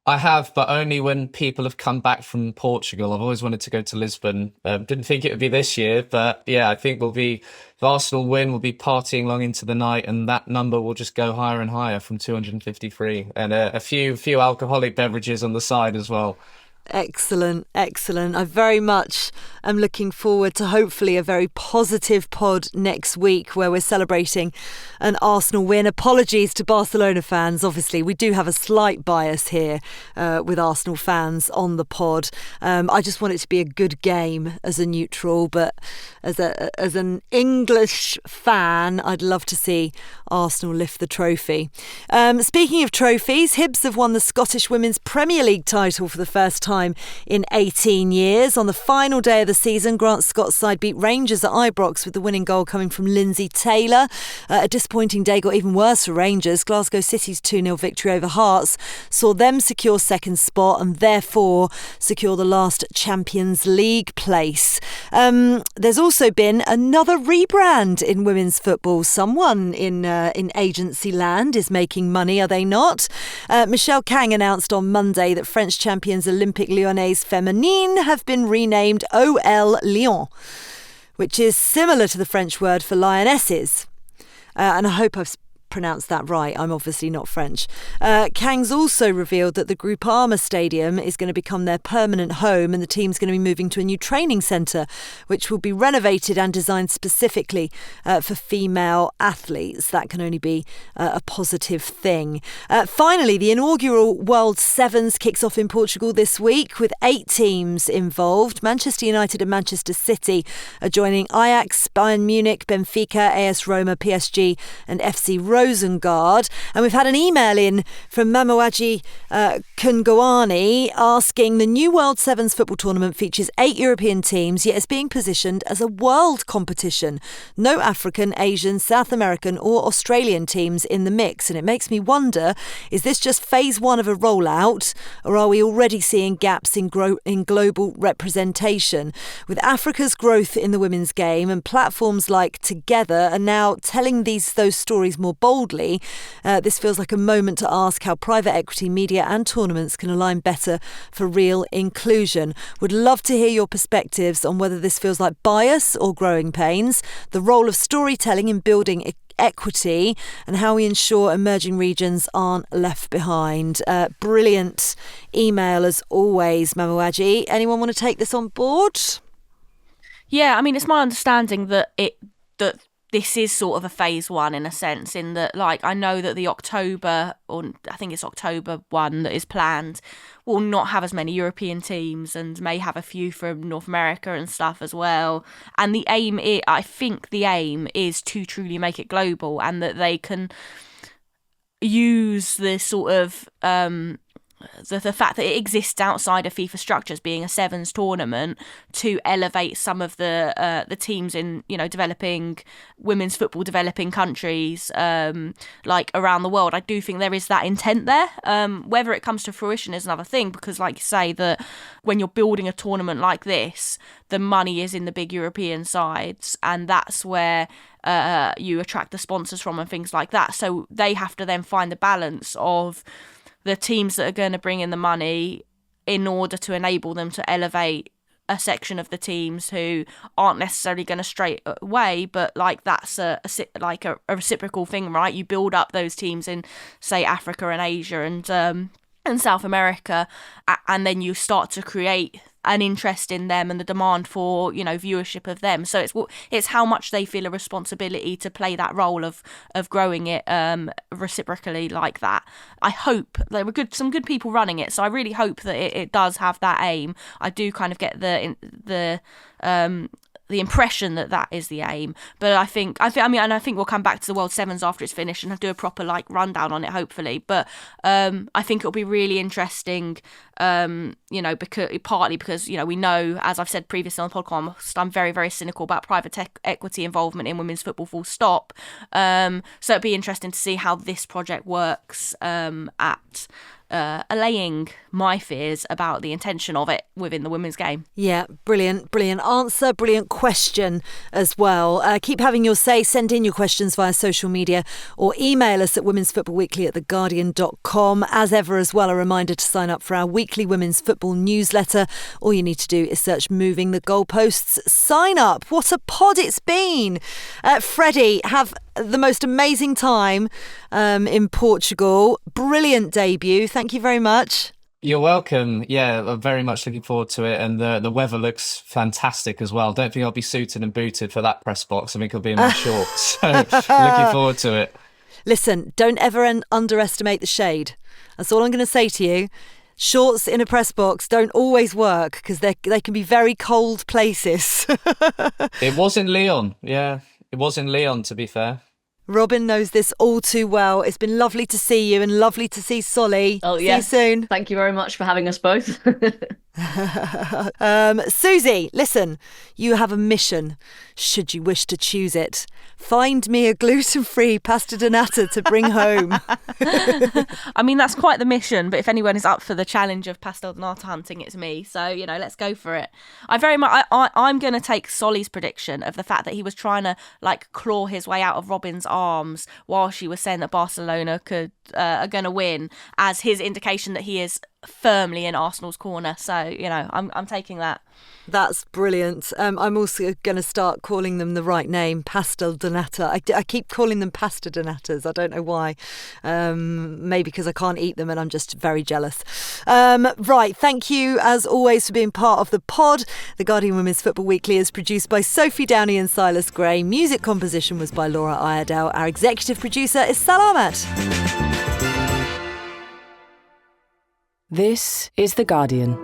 Speaker 5: I have, but only when people have come back from Portugal. I've always wanted to go to Lisbon. Didn't think it would be this year, but yeah, I think if Arsenal win, we'll be partying long into the night, and that number will just go higher and higher from 253, and a few alcoholic beverages on the side as well.
Speaker 2: Excellent. I very much am looking forward to hopefully a very positive pod next week where we're celebrating an Arsenal win. Apologies to Barcelona fans. Obviously, we do have a slight bias here with Arsenal fans on the pod. I just want it to be a good game as a neutral, but as an English fan, I'd love to see Arsenal lift the trophy. Speaking of trophies, Hibs have won the Scottish Women's Premier League title for the first time time in 18 years. On the final day of the season, Grant Scott's side beat Rangers at Ibrox with the winning goal coming from Lindsay Taylor. A disappointing day got even worse for Rangers. Glasgow City's 2-0 victory over Hearts saw them secure second spot and therefore secure the last Champions League place. There's also been another rebrand in women's football. Someone in agency land is making money, are they not? Michelle Kang announced on Monday that French champions Olympique Lyonnais Féminine have been renamed OL Lyon, which is similar to the French word for lionesses. And I hope I've pronounced that right. I'm obviously not French. Kang's also revealed that the Groupama Stadium is going to become their permanent home, and the team's going to be moving to a new training centre, which will be renovated and designed specifically for female athletes. That can only be a positive thing. Finally, the inaugural World Sevens kicks off in Portugal this week with 8 teams involved. Manchester United and Manchester City are joining Ajax, Bayern Munich, Benfica, AS Roma, PSG and FC Rosengard. And we've had an email in from Mamoaji Kungawani asking, the new World Sevens football tournament features 8 European teams, yet is being positioned as a world competition. No African, Asian, South American or Australian teams in the mix. And it makes me wonder, is this just phase 1 of a rollout, or are we already seeing gaps in global representation? With Africa's growth in the women's game and platforms like Together are now telling those stories more boldly, this feels like a moment to ask how private equity, media and tournaments can align better for real inclusion. Would love to hear your perspectives on whether this feels like bias or growing pains, the role of storytelling in building equity and how we ensure emerging regions aren't left behind. Brilliant email as always, Mamoaji. Anyone want to take this on board?
Speaker 3: Yeah, I mean, it's my understanding that this is sort of a phase 1 in a sense, in that, like, I know that the October, or I think it's October 1 that is planned, will not have as many European teams and may have a few from North America and stuff as well. And I think the aim is to truly make it global, and that they can use this sort of the fact that it exists outside of FIFA structures, being a sevens tournament, to elevate some of the teams in, you know, developing women's football, developing countries like around the world. I do think there is that intent there. Whether it comes to fruition is another thing, because like you say, that when you're building a tournament like this, the money is in the big European sides, and that's where you attract the sponsors from and things like that. So they have to then find the balance of the teams that are going to bring in the money in order to enable them to elevate a section of the teams who aren't necessarily going to straight away, but like that's a reciprocal thing, right? You build up those teams in, say, Africa and Asia and South America, and then you start to create an interest in them and the demand for, you know, viewership of them. So it's how much they feel a responsibility to play that role of growing it reciprocally like that. I hope there were some good people running it, so I really hope that it does have that aim. I do kind of get the impression that is the aim, but I think we'll come back to the World Sevens after it's finished and do a proper rundown on it, hopefully. But I think it'll be really interesting, because you know, we know, as I've said previously on the podcast, I'm very, very cynical about private equity involvement in women's football, full stop. So it'd be interesting to see how this project works at allaying my fears about the intention of it within the women's game.
Speaker 2: Yeah, brilliant answer, brilliant question as well. Keep having your say. Send in your questions via social media or email us at womensfootballweekly@theguardian.com. As ever as well, a reminder to sign up for our weekly women's football newsletter. All you need to do is search Moving the Goalposts. Sign up. What a pod it's been. Freddie, have the most amazing time in Portugal. Brilliant debut. Thank you very much.
Speaker 5: You're welcome. Yeah, I'm very much looking forward to it, and the weather looks fantastic as well. Don't think I'll be suited and booted for that press box. I think I'll be in my shorts. So looking forward to it.
Speaker 2: Listen, don't ever underestimate the shade. That's all I'm going to say to you. Shorts in a press box don't always work, because they can be very cold places.
Speaker 5: It was in Lyon. Yeah, it was in Lyon, to be fair.
Speaker 2: Robyn knows this all too well. It's been lovely to see you and lovely to see Solly.
Speaker 4: Oh,
Speaker 2: See
Speaker 4: yeah.
Speaker 2: you soon.
Speaker 4: Thank you very much for having us both.
Speaker 2: Suzy, listen, you have a mission, should you wish to choose it. Find me a gluten-free pasta de nata to bring home.
Speaker 3: I mean, that's quite the mission, but if anyone is up for the challenge of pastel de nata hunting, it's me. So, let's go for it. I'm going to take Solly's prediction of the fact that he was trying to claw his way out of Robyn's arms while she was saying that Barcelona are going to win as his indication that he is firmly in Arsenal's corner. So, I'm taking that.
Speaker 2: That's brilliant. I'm also going to start calling them the right name, pastel de nata. I keep calling them pasta de natas. I don't know why. Maybe because I can't eat them and I'm just very jealous. Right, thank you as always for being part of the pod. The Guardian Women's Football Weekly is produced by Sophie Downey and Silas Gray. Music composition was by Laura Iredale. Our executive producer is Salamat.
Speaker 1: This is The Guardian.